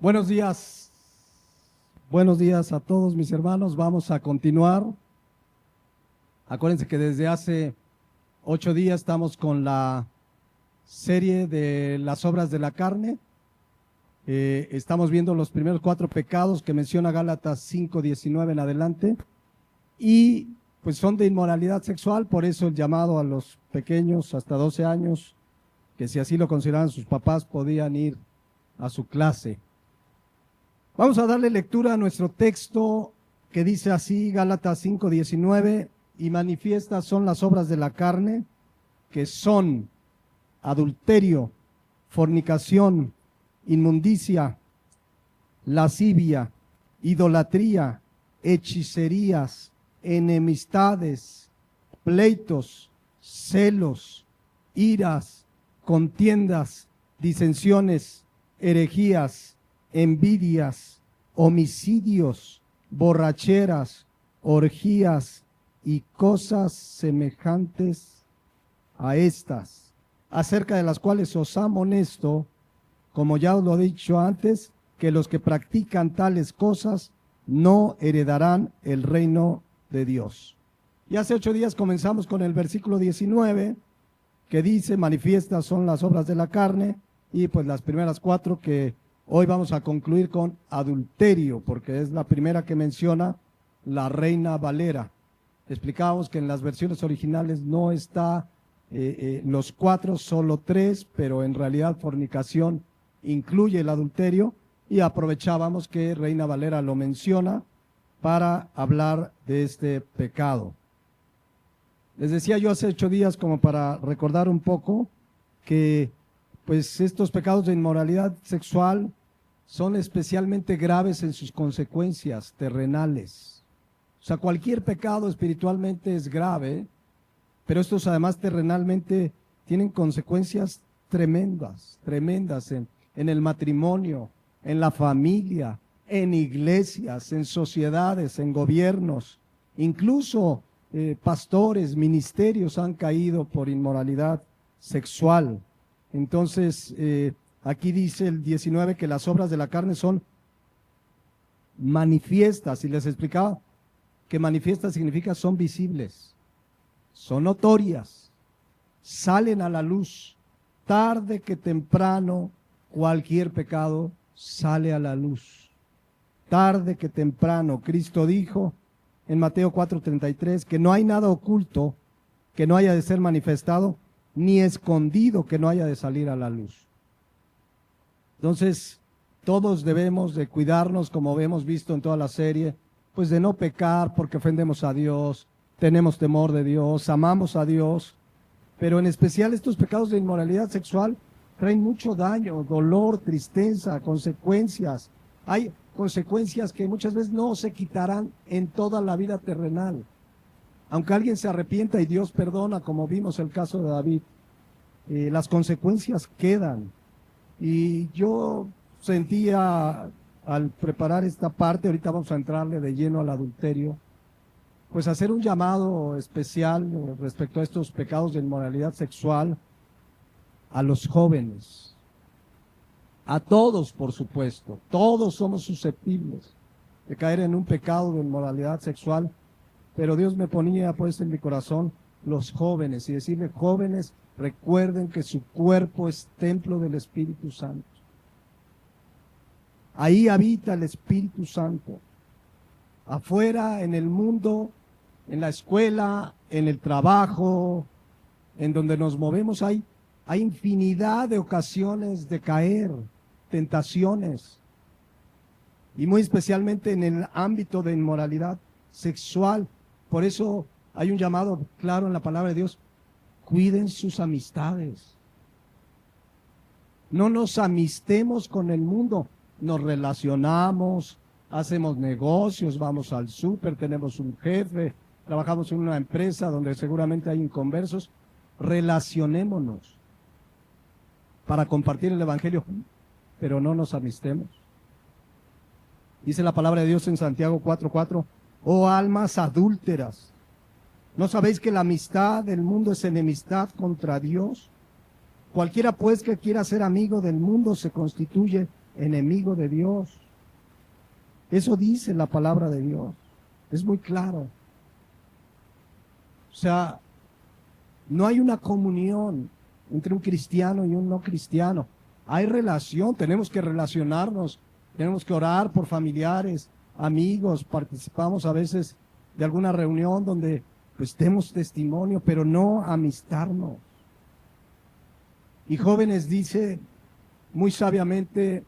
Buenos días. Buenos días a todos mis hermanos. Vamos a continuar. Acuérdense que desde hace 8 días estamos con la serie de las obras de la carne. Estamos viendo los primeros 4 pecados que menciona Gálatas 5:19 en adelante. Y pues son de inmoralidad sexual, por eso el llamado a los pequeños hasta 12 años, que si así lo consideraban sus papás, podían ir a su clase. Vamos a darle lectura a nuestro texto que dice así, Gálatas 5:19, y manifiestas son las obras de la carne, que son adulterio, fornicación, inmundicia, lascivia, idolatría, hechicerías, enemistades, pleitos, celos, iras, contiendas, disensiones, herejías, envidias, homicidios, borracheras, orgías y cosas semejantes a estas, acerca de las cuales os amonesto, como ya os lo he dicho antes, que los que practican tales cosas no heredarán el reino de Dios. Y hace 8 días comenzamos con el versículo 19, que dice, manifiestas son las obras de la carne, y pues las primeras 4 que hoy vamos a concluir con adulterio, porque es la primera que menciona la Reina Valera. Explicábamos que en las versiones originales no está los 4, solo 3, pero en realidad fornicación incluye el adulterio, y aprovechábamos que Reina Valera lo menciona para hablar de este pecado. Les decía yo hace 8 días, como para recordar un poco, que pues estos pecados de inmoralidad sexual son especialmente graves en sus consecuencias terrenales. O sea, cualquier pecado espiritualmente es grave, pero estos además terrenalmente tienen consecuencias tremendas en el matrimonio, en la familia, en iglesias, en sociedades, en gobiernos, incluso pastores, ministerios han caído por inmoralidad sexual. Entonces, aquí dice el 19 que las obras de la carne son manifiestas, y les explicaba que manifiestas significa son visibles, son notorias, salen a la luz, tarde que temprano cualquier pecado sale a la luz, tarde que temprano. Cristo dijo en Mateo 4:33 que no hay nada oculto que no haya de ser manifestado, ni escondido que no haya de salir a la luz. Entonces, todos debemos de cuidarnos, como hemos visto en toda la serie, pues de no pecar porque ofendemos a Dios, tenemos temor de Dios, amamos a Dios, pero en especial estos pecados de inmoralidad sexual traen mucho daño, dolor, tristeza, consecuencias. Hay consecuencias que muchas veces no se quitarán en toda la vida terrenal. Aunque alguien se arrepienta y Dios perdona, como vimos el caso de David, las consecuencias quedan. Y yo sentía al preparar esta parte, ahorita vamos a entrarle de lleno al adulterio, pues hacer un llamado especial respecto a estos pecados de inmoralidad sexual a los jóvenes, a todos por supuesto, todos somos susceptibles de caer en un pecado de inmoralidad sexual, pero Dios me ponía pues en mi corazón los jóvenes y decirle, jóvenes, recuerden que su cuerpo es templo del Espíritu Santo. Ahí habita el Espíritu Santo. Afuera, en el mundo, en la escuela, en el trabajo, en donde nos movemos, hay infinidad de ocasiones de caer, tentaciones, y muy especialmente en el ámbito de inmoralidad sexual. Por eso hay un llamado claro en la palabra de Dios: cuiden sus amistades. No nos amistemos con el mundo. Nos relacionamos, hacemos negocios, vamos al súper, tenemos un jefe, trabajamos en una empresa donde seguramente hay inconversos. Relacionémonos para compartir el evangelio, pero no nos amistemos. Dice la palabra de Dios en Santiago 4:4, oh almas adúlteras, ¿no sabéis que la amistad del mundo es enemistad contra Dios? Cualquiera pues que quiera ser amigo del mundo se constituye enemigo de Dios. Eso dice la palabra de Dios. Es muy claro. O sea, no hay una comunión entre un cristiano y un no cristiano. Hay relación, tenemos que relacionarnos, tenemos que orar por familiares, amigos, participamos a veces de alguna reunión donde pues demos testimonio, pero no amistarnos. Y jóvenes, dice muy sabiamente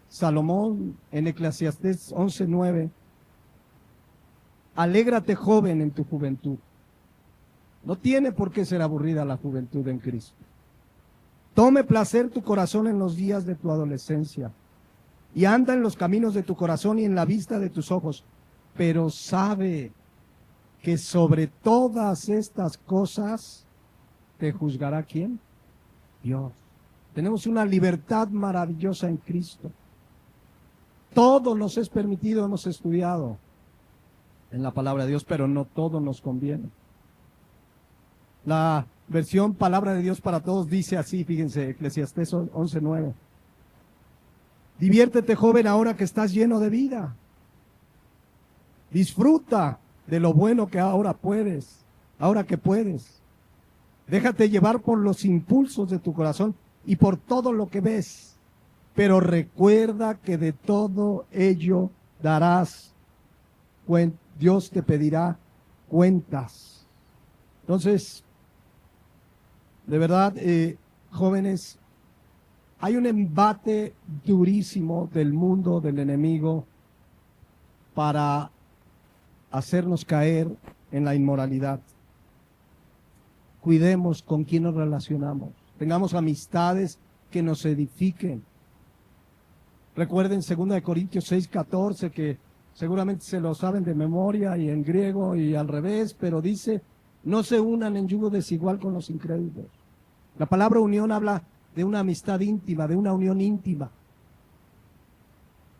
Salomón en Eclesiastés 11:9, alégrate joven en tu juventud. No tiene por qué ser aburrida la juventud en Cristo. Tome placer tu corazón en los días de tu adolescencia y anda en los caminos de tu corazón y en la vista de tus ojos, pero sabe que sobre todas estas cosas te juzgará ¿quién? Dios. Tenemos una libertad maravillosa en Cristo. Todo nos es permitido, hemos estudiado en la palabra de Dios, pero no todo nos conviene. La versión Palabra de Dios para Todos dice así, fíjense, Eclesiastés 11:9. Diviértete, joven, ahora que estás lleno de vida. Disfruta de lo bueno que ahora que puedes. Déjate llevar por los impulsos de tu corazón y por todo lo que ves. Pero recuerda que de todo ello darás cuenta. Dios te pedirá cuentas. Entonces, de verdad, jóvenes, hay un embate durísimo del mundo, del enemigo, para hacernos caer en la inmoralidad. Cuidemos con quién nos relacionamos. Tengamos amistades que nos edifiquen. Recuerden 2 Corintios 6:14, que seguramente se lo saben de memoria y en griego y al revés, pero dice, no se unan en yugo desigual con los incrédulos. La palabra unión habla de una amistad íntima, de una unión íntima.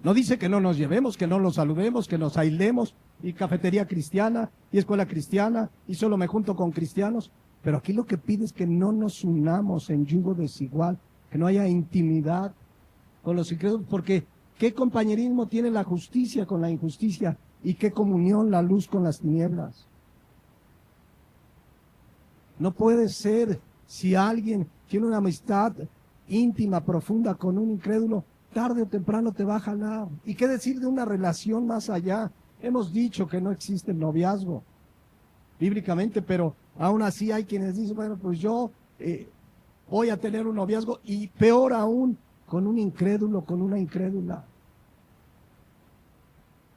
No dice que no nos llevemos, que no nos saludemos, que nos aislemos, y cafetería cristiana, y escuela cristiana, y solo me junto con cristianos. Pero aquí lo que pide es que no nos unamos en yugo desigual, que no haya intimidad con los incrédulos, porque ¿qué compañerismo tiene la justicia con la injusticia? ¿Y qué comunión la luz con las tinieblas? No puede ser. Si alguien tiene una amistad íntima, profunda con un incrédulo, tarde o temprano te va a jalar. ¿Y qué decir de una relación más allá? Hemos dicho que no existe el noviazgo bíblicamente, pero aún así hay quienes dicen, bueno, pues yo voy a tener un noviazgo, y peor aún, con un incrédulo, con una incrédula.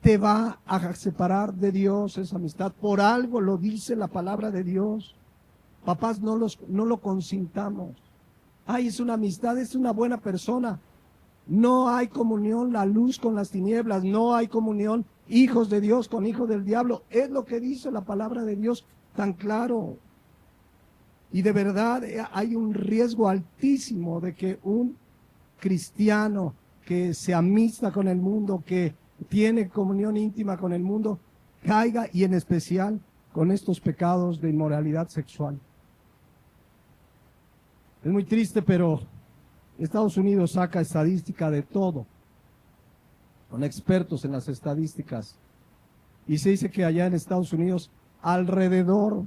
Te va a separar de Dios esa amistad. Por algo lo dice la palabra de Dios. Papás, no lo consintamos. Ay, es una amistad, es una buena persona. No hay comunión, la luz con las tinieblas. No hay comunión, hijos de Dios con hijos del diablo. Es lo que dice la palabra de Dios tan claro. Y de verdad hay un riesgo altísimo de que un cristiano que se amista con el mundo, que tiene comunión íntima con el mundo, caiga, y en especial con estos pecados de inmoralidad sexual. Es muy triste, pero Estados Unidos saca estadística de todo, con expertos en las estadísticas, y se dice que allá en Estados Unidos alrededor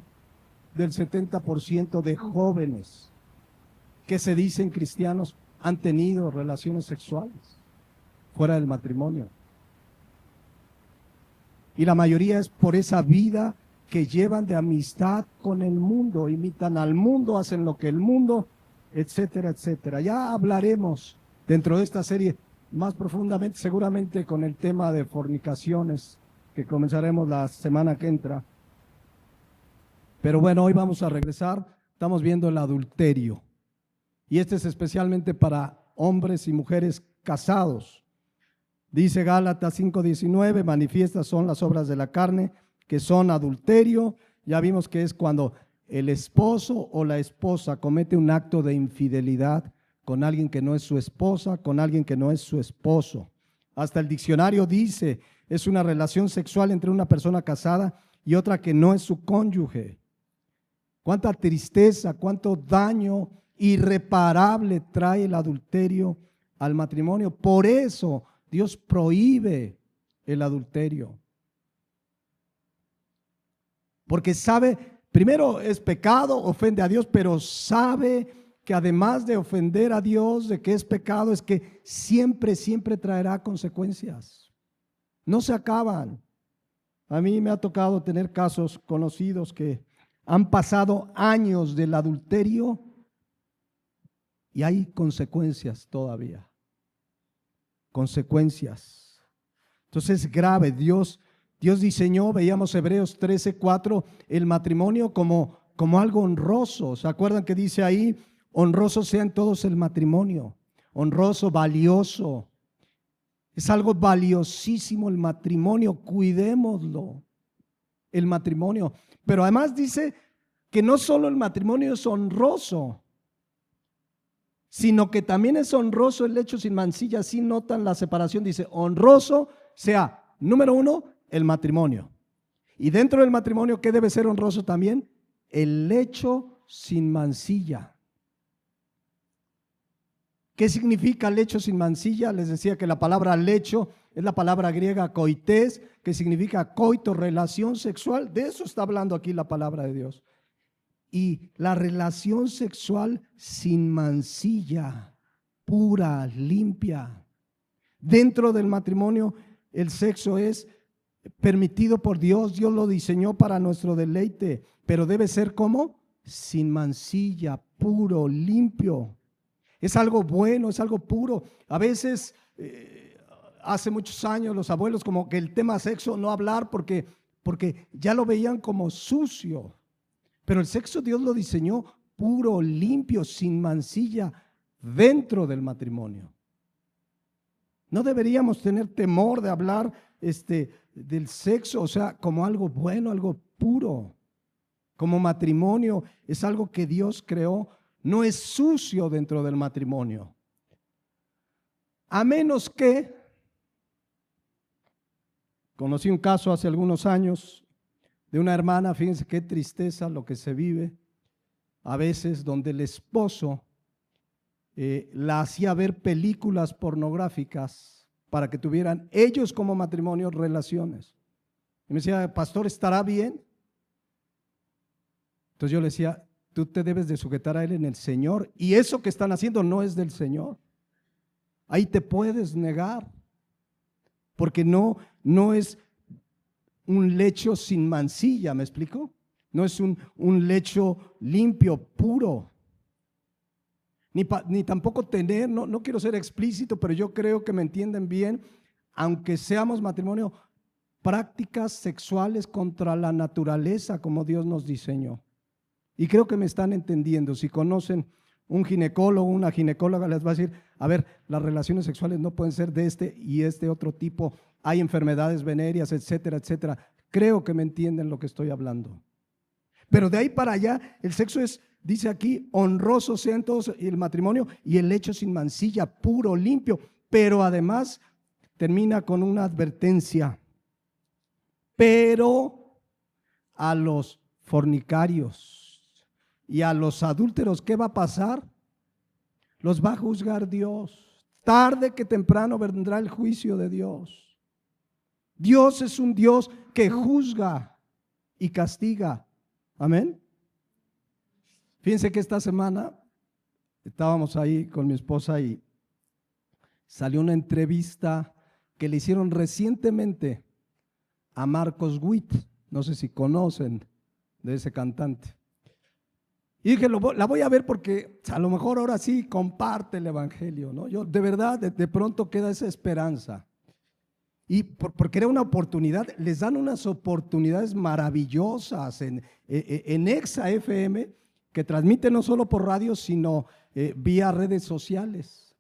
del 70% de jóvenes que se dicen cristianos han tenido relaciones sexuales fuera del matrimonio. Y la mayoría es por esa vida que llevan de amistad con el mundo, imitan al mundo, hacen lo que el mundo, etcétera, etcétera. Ya hablaremos dentro de esta serie más profundamente, seguramente con el tema de fornicaciones, que comenzaremos la semana que entra. Pero bueno, hoy vamos a regresar, estamos viendo el adulterio. Y este es especialmente para hombres y mujeres casados. Dice Gálatas 5:19, manifiestas son las obras de la carne, que son adulterio. Ya vimos que es cuando el esposo o la esposa comete un acto de infidelidad con alguien que no es su esposa, con alguien que no es su esposo. Hasta el diccionario dice, es una relación sexual entre una persona casada y otra que no es su cónyuge. Cuánta tristeza, cuánto daño irreparable trae el adulterio al matrimonio. Por eso Dios prohíbe el adulterio. Porque sabe, primero es pecado, ofende a Dios, pero sabe que además de ofender a Dios, de que es pecado, es que siempre, siempre traerá consecuencias. No se acaban. A mí me ha tocado tener casos conocidos que han pasado años del adulterio y hay consecuencias todavía. Consecuencias. Entonces es grave. Dios diseñó, veíamos Hebreos 13:4, el matrimonio como algo honroso. ¿Se acuerdan que dice ahí? Honrosos sean todos el matrimonio. Honroso, valioso. Es algo valiosísimo el matrimonio. Cuidémoslo. El matrimonio. Pero además dice que no solo el matrimonio es honroso, sino que también es honroso el lecho sin mancilla. Así notan la separación. Dice honroso sea, número uno, el matrimonio. Y dentro del matrimonio, ¿qué debe ser honroso también? El lecho sin mancilla. ¿Qué significa lecho sin mancilla? Les decía que la palabra lecho es la palabra griega koites, que significa coito, relación sexual. De eso está hablando aquí la palabra de Dios. Y la relación sexual sin mancilla, pura, limpia. Dentro del matrimonio, el sexo es permitido por Dios. Dios lo diseñó para nuestro deleite, pero debe ser como sin mancilla, puro, limpio. Es algo bueno, es algo puro. A veces, hace muchos años, los abuelos como que el tema sexo no hablar porque ya lo veían como sucio. Pero el sexo Dios lo diseñó puro, limpio, sin mancilla, dentro del matrimonio. No deberíamos tener temor de hablar del sexo, o sea, como algo bueno, algo puro. Como matrimonio es algo que Dios creó. No es sucio dentro del matrimonio. A menos que, conocí un caso hace algunos años de una hermana, fíjense qué tristeza lo que se vive a veces, donde el esposo la hacía ver películas pornográficas para que tuvieran ellos como matrimonio relaciones. Y me decía, pastor, ¿estará bien? Entonces yo le decía, tú te debes de sujetar a él en el Señor, y eso que están haciendo no es del Señor. Ahí te puedes negar, porque no es un lecho sin mancilla, ¿me explico? No es un lecho limpio, puro. Ni tampoco tener, no quiero ser explícito, pero yo creo que me entienden bien, aunque seamos matrimonio, prácticas sexuales contra la naturaleza como Dios nos diseñó. Y creo que me están entendiendo. Si conocen un ginecólogo, una ginecóloga, les va a decir, a ver, las relaciones sexuales no pueden ser de este y este otro tipo, hay enfermedades venéreas, etcétera, etcétera. Creo que me entienden lo que estoy hablando. Pero de ahí para allá, el sexo es, dice aquí, honroso sean todos el matrimonio y el lecho sin mancilla, puro, limpio. Pero además termina con una advertencia. Pero a los fornicarios y a los adúlteros, ¿qué va a pasar? Los va a juzgar Dios. Tarde que temprano vendrá el juicio de Dios. Dios es un Dios que juzga y castiga. Amén. Fíjense que esta semana estábamos ahí con mi esposa y salió una entrevista que le hicieron recientemente a Marcos Witt. No sé si conocen de ese cantante. Y dije, la voy a ver porque a lo mejor ahora sí comparte el evangelio, ¿no? Yo de verdad, de pronto queda esa esperanza. Y porque era una oportunidad, les dan unas oportunidades maravillosas en Exa FM, que transmite no solo por radio, sino vía redes sociales.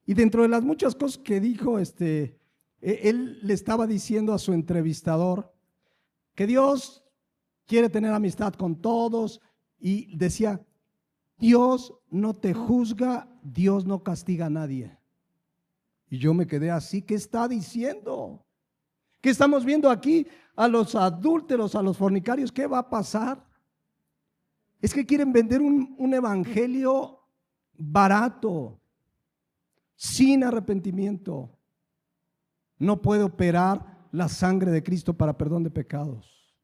Y dentro de las muchas cosas que dijo, él le estaba diciendo a su entrevistador que Dios quiere tener amistad con todos. Y decía, Dios no te juzga, Dios no castiga a nadie. Y yo me quedé así, ¿qué está diciendo? ¿Qué estamos viendo aquí? A los adúlteros, a los fornicarios, ¿qué va a pasar? Es que quieren vender un evangelio barato, Sin arrepentimiento no puede operar la sangre de Cristo para perdón de pecados.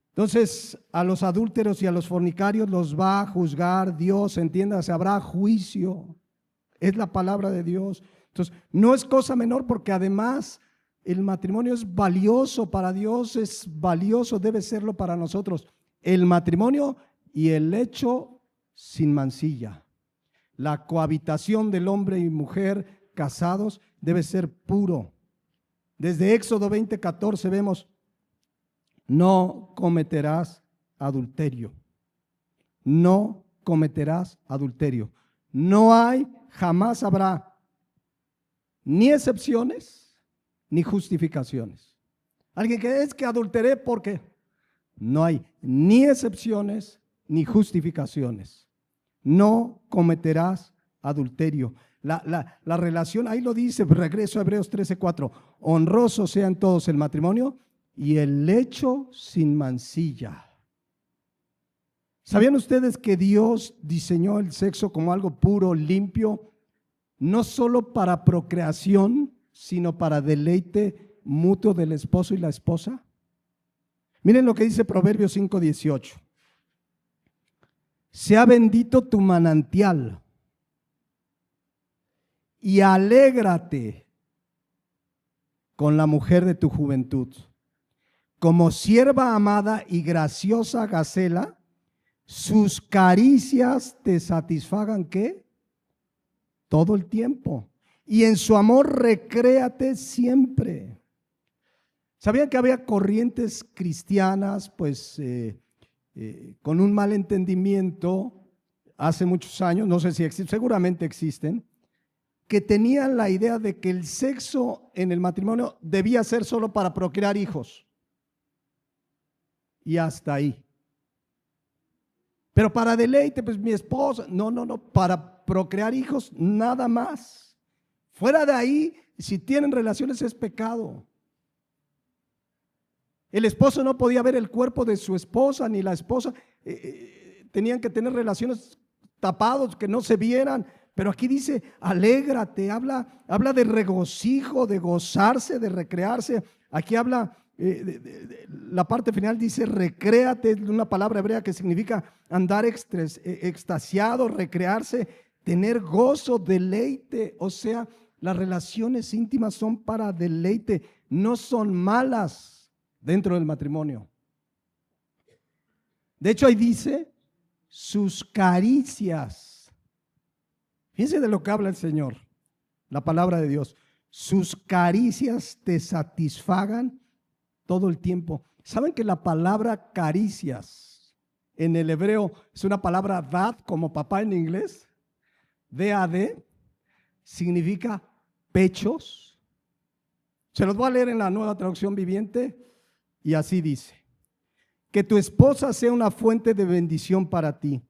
Entonces, a los adúlteros y a los fornicarios los va a juzgar Dios, entiéndase, habrá juicio. Es la palabra de Dios. Entonces, no es cosa menor, porque además el matrimonio es valioso para Dios, es valioso, debe serlo para nosotros. El matrimonio y el lecho sin mancilla. La cohabitación del hombre y mujer casados debe ser puro. Desde Éxodo 20:14 vemos: no cometerás adulterio. No cometerás adulterio. No hay, jamás habrá ni excepciones ni justificaciones. Alguien que es que adulteré porque no hay ni excepciones ni justificaciones. No cometerás adulterio. La relación, ahí lo dice, regreso a Hebreos 13:4. Honrosos sean todos el matrimonio y el lecho sin mancilla. ¿Sabían ustedes que Dios diseñó el sexo como algo puro, limpio, no solo para procreación, sino para deleite mutuo del esposo y la esposa? Miren lo que dice Proverbios 5:18. Sea bendito tu manantial y alégrate con la mujer de tu juventud. Como sierva amada y graciosa gacela, sus caricias te satisfagan, ¿qué? Todo el tiempo. Y en su amor recréate siempre. ¿Sabían que había corrientes cristianas, pues, con un mal entendimiento hace muchos años, no sé si existen, seguramente existen, que tenían la idea de que el sexo en el matrimonio debía ser solo para procrear hijos? Y hasta ahí. Pero para deleite, pues mi esposa, no, para procrear hijos, nada más. Fuera de ahí, si tienen relaciones es pecado. El esposo no podía ver el cuerpo de su esposa, ni la esposa, tenían que tener relaciones tapados, que no se vieran. Pero aquí dice, alégrate, habla de regocijo, de gozarse, de recrearse. Aquí habla, la parte final dice recréate, una palabra hebrea que significa andar extasiado, recrearse, tener gozo, deleite. O sea, las relaciones íntimas son para deleite, no son malas dentro del matrimonio. De hecho, ahí dice sus caricias. Fíjense de lo que habla el Señor, la palabra de Dios. Sus caricias te satisfagan todo el tiempo. ¿Saben que la palabra caricias en el hebreo es una palabra dad, como papá en inglés? D-A-D, significa pechos. Se los voy a leer en la Nueva Traducción Viviente y así dice: que tu esposa sea una fuente de bendición para ti.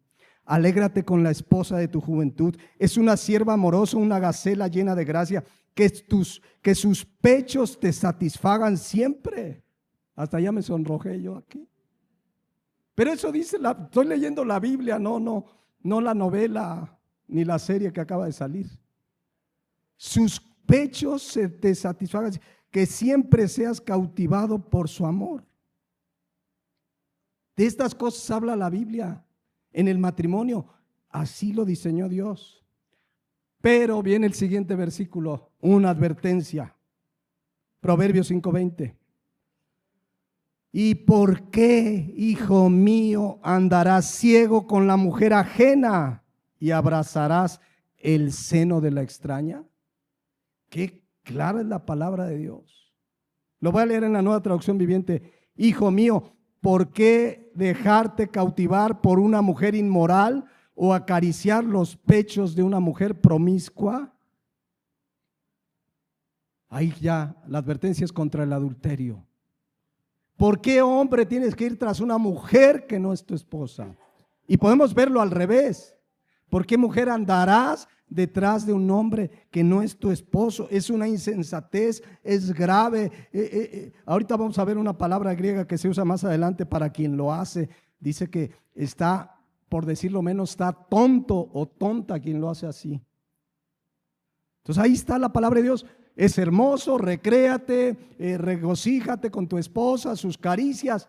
Alégrate con la esposa de tu juventud. Es una sierva amorosa, una gacela llena de gracia. Que sus pechos te satisfagan siempre. Hasta ya me sonrojé yo aquí. Pero eso dice, estoy leyendo la Biblia, no la novela ni la serie que acaba de salir. Sus pechos te satisfagan, que siempre seas cautivado por su amor. De estas cosas habla la Biblia. En el matrimonio, así lo diseñó Dios. Pero viene el siguiente versículo, una advertencia. Proverbios 5:20. ¿Y por qué, hijo mío, andarás ciego con la mujer ajena y abrazarás el seno de la extraña? Qué clara es la palabra de Dios. Lo voy a leer en la Nueva Traducción Viviente. Hijo mío, ¿por qué dejarte cautivar por una mujer inmoral o acariciar los pechos de una mujer promiscua? Ahí ya la advertencia es contra el adulterio. ¿Por qué, hombre, tienes que ir tras una mujer que no es tu esposa? Y podemos verlo al revés. ¿Por qué, mujer, andarás detrás de un hombre que no es tu esposo? Es una insensatez, es grave. Ahorita vamos a ver una palabra griega que se usa más adelante para quien lo hace. Dice que está, por decirlo menos, está tonto o tonta quien lo hace así. Entonces ahí está la palabra de Dios. Es hermoso, recréate, regocíjate con tu esposa, sus caricias,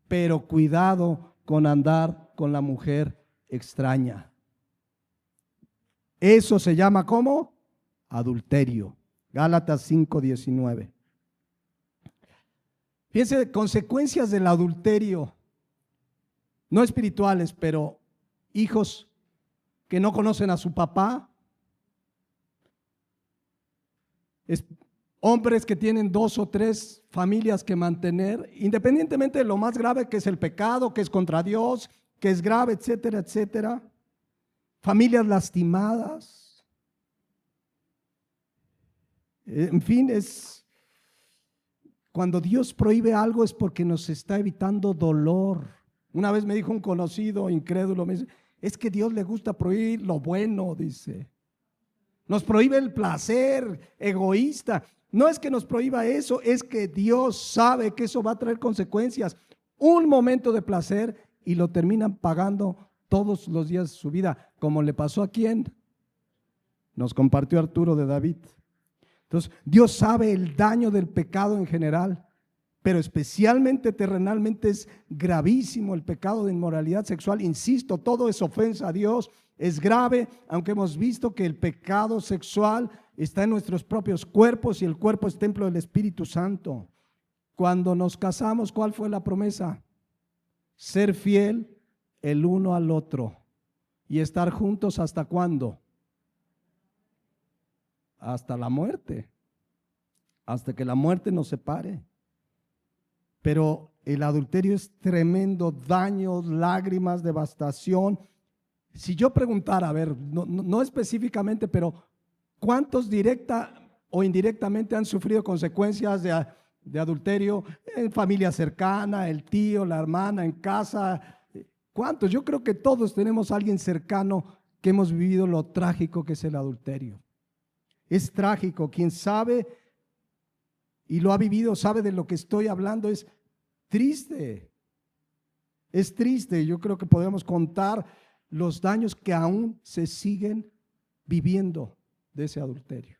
pero cuidado con andar con la mujer extraña. Eso se llama ¿cómo? Adulterio. Gálatas 5:19. Fíjense, consecuencias del adulterio, no espirituales, pero hijos que no conocen a su papá, hombres que tienen 2 o 3 familias que mantener, independientemente de lo más grave que es el pecado, que es contra Dios, que es grave, etcétera, etcétera. Familias lastimadas. En fin, cuando Dios prohíbe algo es porque nos está evitando dolor. Una vez me dijo un conocido incrédulo, me dice, es que a Dios le gusta prohibir lo bueno, dice. Nos prohíbe el placer egoísta. No es que nos prohíba eso, es que Dios sabe que eso va a traer consecuencias. Un momento de placer y lo terminan pagando todos los días de su vida, como le pasó a quién. Nos compartió Arturo de David. Entonces, Dios sabe el daño del pecado en general, pero especialmente terrenalmente es gravísimo el pecado de inmoralidad sexual. Insisto, todo es ofensa a Dios. Es grave, aunque hemos visto que el pecado sexual está en nuestros propios cuerpos y el cuerpo es templo del Espíritu Santo. Cuando nos casamos, ¿cuál fue la promesa? Ser fiel el uno al otro y estar juntos ¿hasta cuándo? Hasta la muerte, hasta que la muerte nos separe. Pero el adulterio es tremendo, daños, lágrimas, devastación. Si yo preguntara, a ver, no específicamente, pero ¿cuántos directa o indirectamente han sufrido consecuencias de adulterio en familia cercana, el tío, la hermana, en casa? ¿Cuántos? Yo creo que todos tenemos a alguien cercano que hemos vivido lo trágico que es el adulterio. Es trágico. Quien sabe y lo ha vivido sabe de lo que estoy hablando. Es triste. Es triste. Yo creo que podemos contar los daños que aún se siguen viviendo de ese adulterio.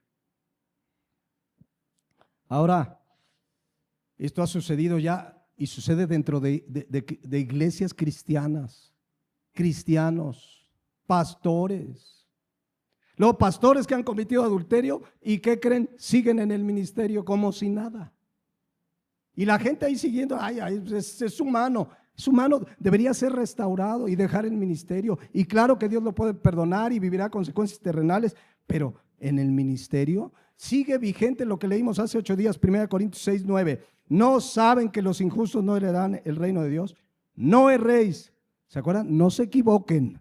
Ahora, esto ha sucedido ya y sucede dentro de iglesias cristianas, cristianos, pastores. Los pastores que han cometido adulterio y ¿qué creen? Siguen en el ministerio como si nada. Y la gente ahí siguiendo, es humano. Es humano, debería ser restaurado y dejar el ministerio. Y claro que Dios lo puede perdonar y vivirá consecuencias terrenales, pero en el ministerio sigue vigente lo que leímos hace 8 días, 1 Corintios 6:9. ¿No saben que los injustos no heredarán el reino de Dios? No erréis. ¿Se acuerdan? No se equivoquen.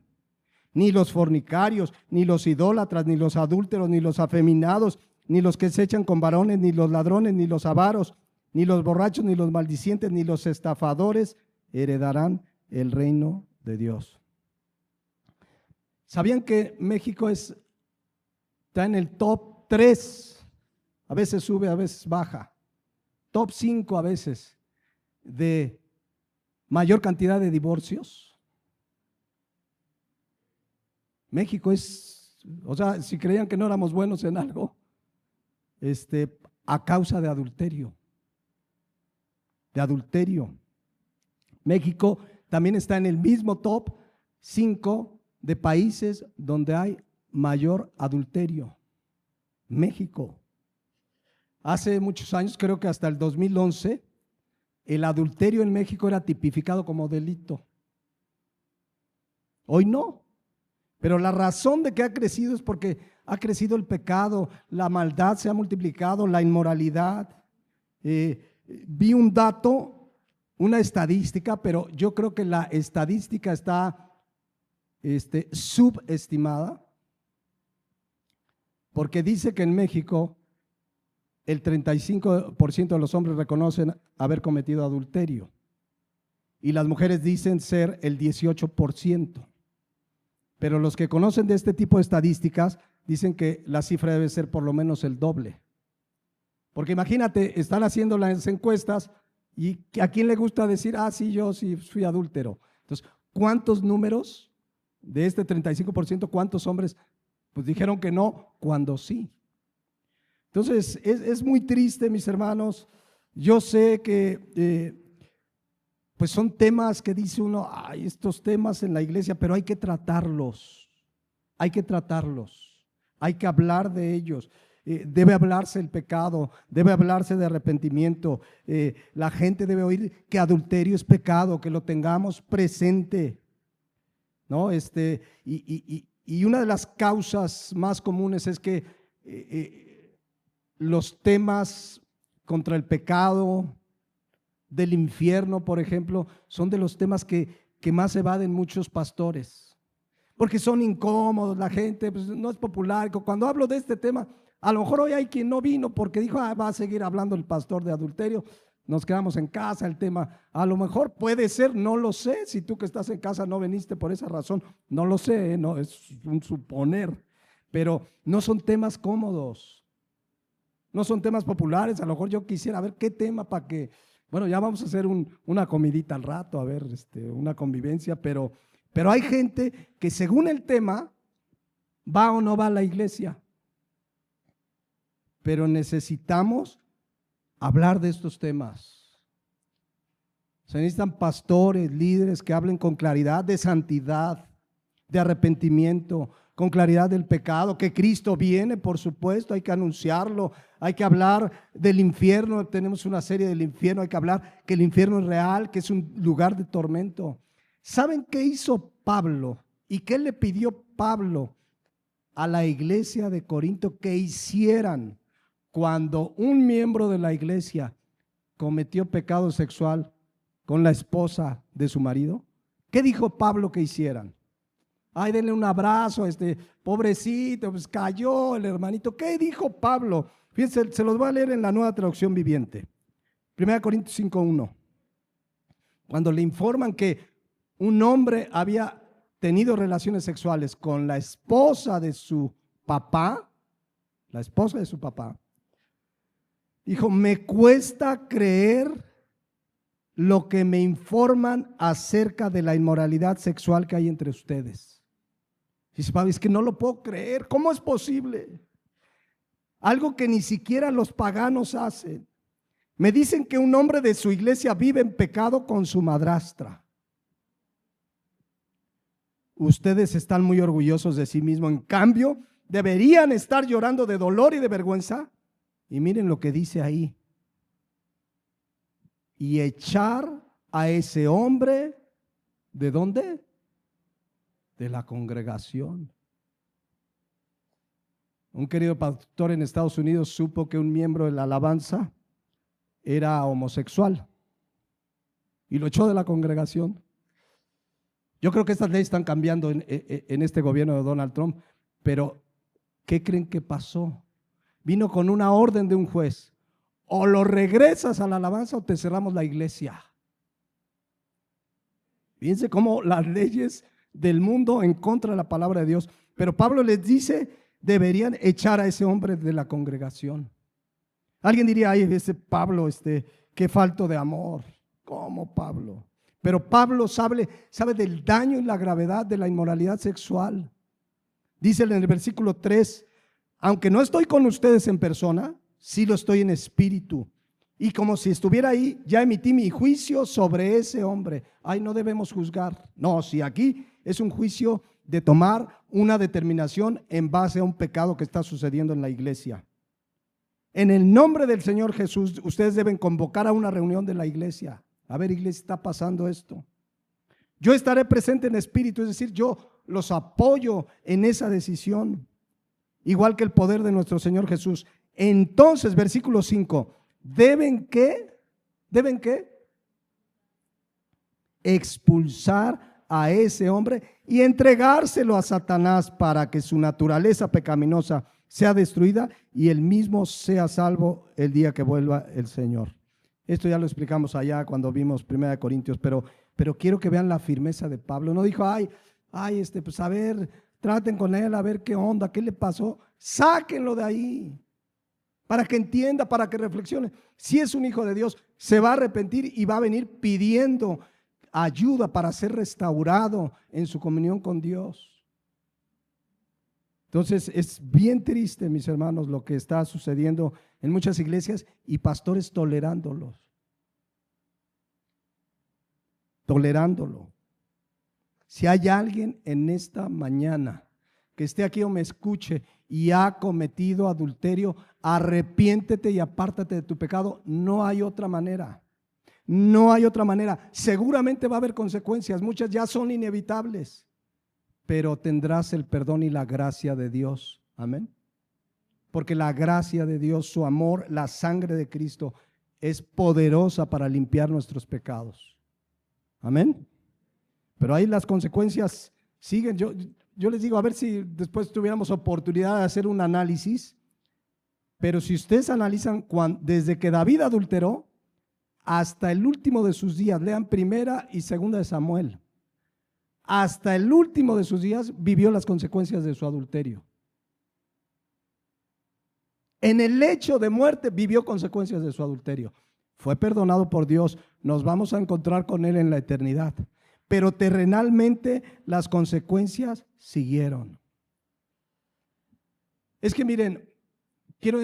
Ni los fornicarios, ni los idólatras, ni los adúlteros, ni los afeminados, ni los que se echan con varones, ni los ladrones, ni los avaros, ni los borrachos, ni los maldicientes, ni los estafadores heredarán el reino de Dios. ¿Sabían que México está en el top 3? A veces sube, a veces baja. Top 5 a veces de mayor cantidad de divorcios. México o sea, si creían que no éramos buenos en algo, a causa de adulterio. De adulterio. México también está en el mismo top 5 de países donde hay mayor adulterio. México. Hace muchos años, creo que hasta el 2011, el adulterio en México era tipificado como delito. Hoy no. Pero la razón de que ha crecido es porque ha crecido el pecado, la maldad se ha multiplicado, la inmoralidad. Vi un dato, una estadística, pero yo creo que la estadística está subestimada, porque dice que en México el 35% de los hombres reconocen haber cometido adulterio y las mujeres dicen ser el 18%. Pero los que conocen de este tipo de estadísticas dicen que la cifra debe ser por lo menos el doble. Porque imagínate, están haciendo las encuestas y ¿a quién le gusta decir, sí, yo sí fui adúltero? Entonces, ¿cuántos números de este 35%, cuántos hombres pues dijeron que no cuando sí? Entonces, es muy triste, mis hermanos. Yo sé que pues son temas que dice uno, ay, estos temas en la iglesia, pero hay que tratarlos, hay que tratarlos, hay que hablar de ellos. Debe hablarse el pecado, debe hablarse de arrepentimiento. La gente debe oír que adulterio es pecado, que lo tengamos presente, ¿no? Y una de las causas más comunes es que los temas contra el pecado, del infierno, por ejemplo, son de los temas que más evaden muchos pastores, porque son incómodos, la gente pues, no es popular. Cuando hablo de este tema, a lo mejor hoy hay quien no vino porque dijo, va a seguir hablando el pastor de adulterio, nos quedamos en casa, el tema, a lo mejor puede ser, no lo sé, si tú que estás en casa no viniste por esa razón, no lo sé, no, es un suponer, pero no son temas cómodos, no son temas populares. A lo mejor yo quisiera ver qué tema para que, bueno, ya vamos a hacer una comidita al rato, a ver, una convivencia, pero hay gente que según el tema va o no va a la iglesia. Pero necesitamos hablar de estos temas. Se necesitan pastores, líderes que hablen con claridad de santidad, de arrepentimiento, con claridad del pecado, que Cristo viene, por supuesto, hay que anunciarlo, hay que hablar del infierno, tenemos una serie del infierno, hay que hablar que el infierno es real, que es un lugar de tormento. ¿Saben qué hizo Pablo y qué le pidió Pablo a la iglesia de Corinto que hicieran cuando un miembro de la iglesia cometió pecado sexual con la esposa de su marido? ¿Qué dijo Pablo que hicieran? Ay, denle un abrazo, pobrecito, pues cayó el hermanito. ¿Qué dijo Pablo? Fíjense, se los voy a leer en la Nueva Traducción Viviente. 1 Corintios 5:1. Cuando le informan que un hombre había tenido relaciones sexuales con la esposa de su papá, dijo, me cuesta creer lo que me informan acerca de la inmoralidad sexual que hay entre ustedes. Dice Pablo, es que no lo puedo creer, ¿cómo es posible? Algo que ni siquiera los paganos hacen. Me dicen que un hombre de su iglesia vive en pecado con su madrastra. Ustedes están muy orgullosos de sí mismos, en cambio, deberían estar llorando de dolor y de vergüenza. Y miren lo que dice ahí. Y echar a ese hombre, ¿de dónde? De la congregación. Un querido pastor en Estados Unidos supo que un miembro de la alabanza era homosexual y lo echó de la congregación. Yo creo que estas leyes están cambiando en este gobierno de Donald Trump, pero ¿qué creen que pasó? Vino con una orden de un juez: o lo regresas a la alabanza o te cerramos la iglesia. Fíjense cómo las leyes del mundo en contra de la palabra de Dios. Pero Pablo les dice, deberían echar a ese hombre de la congregación. Alguien diría, ay, ese Pablo, qué falto de amor. ¿Cómo Pablo? Pero Pablo sabe del daño y la gravedad de la inmoralidad sexual. Dice en el versículo 3, aunque no estoy con ustedes en persona, sí lo estoy en espíritu. Y como si estuviera ahí, ya emití mi juicio sobre ese hombre. Ay, no debemos juzgar. No, si aquí es un juicio de tomar una determinación en base a un pecado que está sucediendo en la iglesia. En el nombre del Señor Jesús, ustedes deben convocar a una reunión de la iglesia. A ver, iglesia, está pasando esto. Yo estaré presente en espíritu, es decir, yo los apoyo en esa decisión, igual que el poder de nuestro Señor Jesús. Entonces, versículo 5, ¿deben qué? ¿Deben qué? Expulsar a ese hombre y entregárselo a Satanás para que su naturaleza pecaminosa sea destruida y él mismo sea salvo el día que vuelva el Señor. Esto ya lo explicamos allá cuando vimos 1 Corintios, pero quiero que vean la firmeza de Pablo. No dijo, pues a ver, traten con él, a ver qué onda, qué le pasó. Sáquenlo de ahí para que entienda, para que reflexione. Si es un hijo de Dios, se va a arrepentir y va a venir pidiendo ayuda para ser restaurado en su comunión con Dios. Entonces es bien triste, mis hermanos, lo que está sucediendo en muchas iglesias y pastores tolerándolo. Si hay alguien en esta mañana que esté aquí o me escuche y ha cometido adulterio, arrepiéntete y apártate de tu pecado. No hay otra manera. No hay otra manera. Seguramente va a haber consecuencias, muchas ya son inevitables, pero tendrás el perdón y la gracia de Dios. Amén. Porque la gracia de Dios, su amor, la sangre de Cristo es poderosa para limpiar nuestros pecados. Amén. Pero ahí las consecuencias siguen. Yo les digo, a ver si después tuviéramos oportunidad de hacer un análisis, pero si ustedes analizan desde que David adulteró hasta el último de sus días, lean primera y segunda de Samuel, hasta el último de sus días vivió las consecuencias de su adulterio. En el lecho de muerte vivió consecuencias de su adulterio. Fue perdonado por Dios, nos vamos a encontrar con Él en la eternidad, pero terrenalmente las consecuencias siguieron. Es que miren, quiero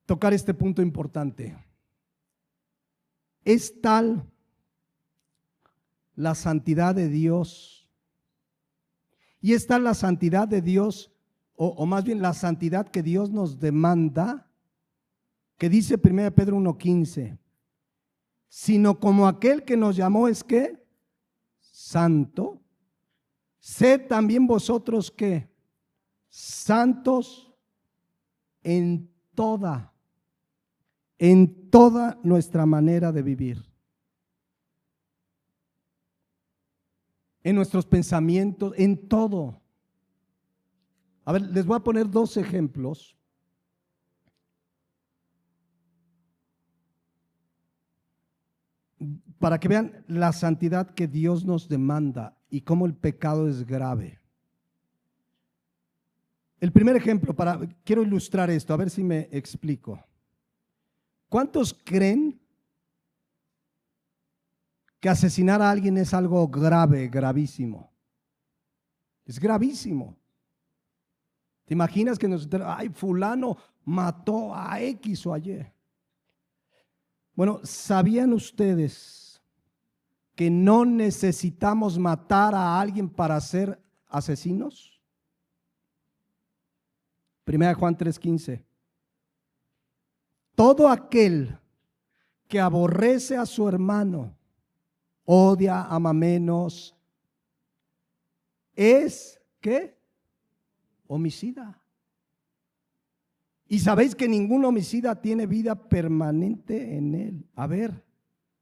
tocar este punto importante. Es tal la santidad de Dios, y es tal la santidad de Dios, o más bien la santidad que Dios nos demanda, que dice 1 Pedro 1:15, sino como aquel que nos llamó es ¿qué? Santo, sed también vosotros ¿qué? Santos en toda nuestra manera de vivir, en nuestros pensamientos, en todo. A ver, les voy a poner dos ejemplos para que vean la santidad que Dios nos demanda y cómo el pecado es grave. El primer ejemplo, quiero ilustrar esto, a ver si me explico. ¿Cuántos creen que asesinar a alguien es algo grave, gravísimo? Es gravísimo. ¿Te imaginas que fulano mató a X o a Y? Bueno, ¿sabían ustedes que no necesitamos matar a alguien para ser asesinos? 1 Juan 3:15. Todo aquel que aborrece a su hermano, odia, ama menos, es, ¿qué? Homicida. Y sabéis que ningún homicida tiene vida permanente en él. A ver,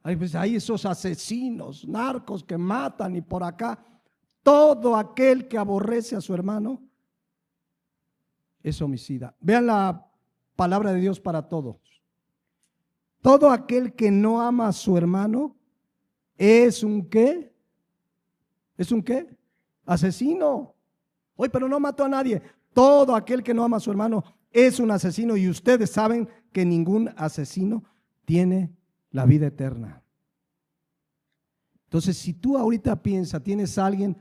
hay esos asesinos, narcos que matan y por acá. Todo aquel que aborrece a su hermano es homicida. Vean la palabra de Dios para todos. Todo aquel que no ama a su hermano es un ¿qué? ¿Es un qué? Asesino. Oye, pero no mató a nadie. Todo aquel que no ama a su hermano es un asesino, y ustedes saben que ningún asesino tiene la vida eterna. Entonces, si tú ahorita piensas, tienes a alguien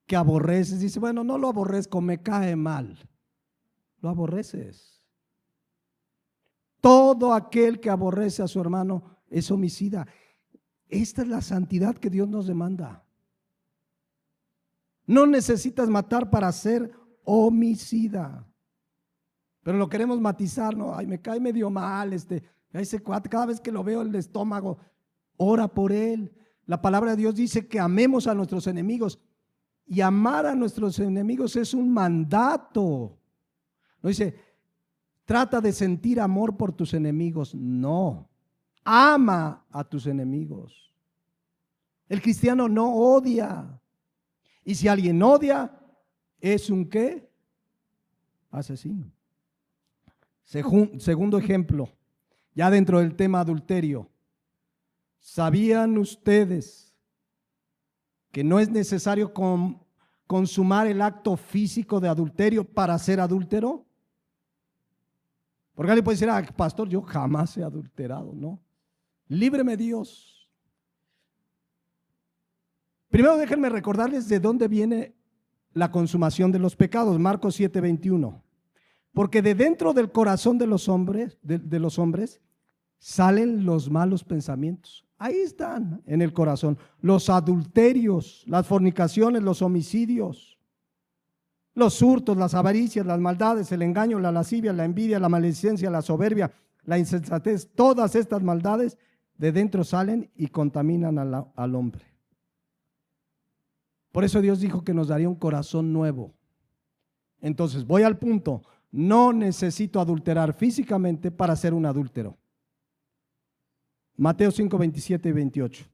que aborreces, dice, bueno, no lo aborrezco, me cae mal. Lo aborreces. Todo aquel que aborrece a su hermano es homicida. Esta es la santidad que Dios nos demanda. No necesitas matar para ser homicida. Pero lo queremos matizar, ¿no? Ay, me cae medio mal ese cuate, cada vez que lo veo el estómago, ora por él. La palabra de Dios dice que amemos a nuestros enemigos, y amar a nuestros enemigos es un mandato. No dice, trata de sentir amor por tus enemigos. No, ama a tus enemigos. El cristiano no odia. Y si alguien odia, es un ¿qué? Asesino. Segundo ejemplo, ya dentro del tema adulterio. ¿Sabían ustedes que no es necesario consumar el acto físico de adulterio para ser adúltero? Porque alguien puede decir, pastor, yo jamás he adulterado, ¿no? Líbreme Dios. Primero déjenme recordarles de dónde viene la consumación de los pecados. Marcos 7:21. Porque de dentro del corazón de los hombres, de los hombres, salen los malos pensamientos. Ahí están en el corazón. Los adulterios, las fornicaciones, los homicidios, los hurtos, las avaricias, las maldades, el engaño, la lascivia, la envidia, la maledicencia, la soberbia, la insensatez. Todas estas maldades de dentro salen y contaminan al hombre. Por eso Dios dijo que nos daría un corazón nuevo. Entonces, voy al punto. No necesito adulterar físicamente para ser un adúltero. Mateo 5, 27 y 28.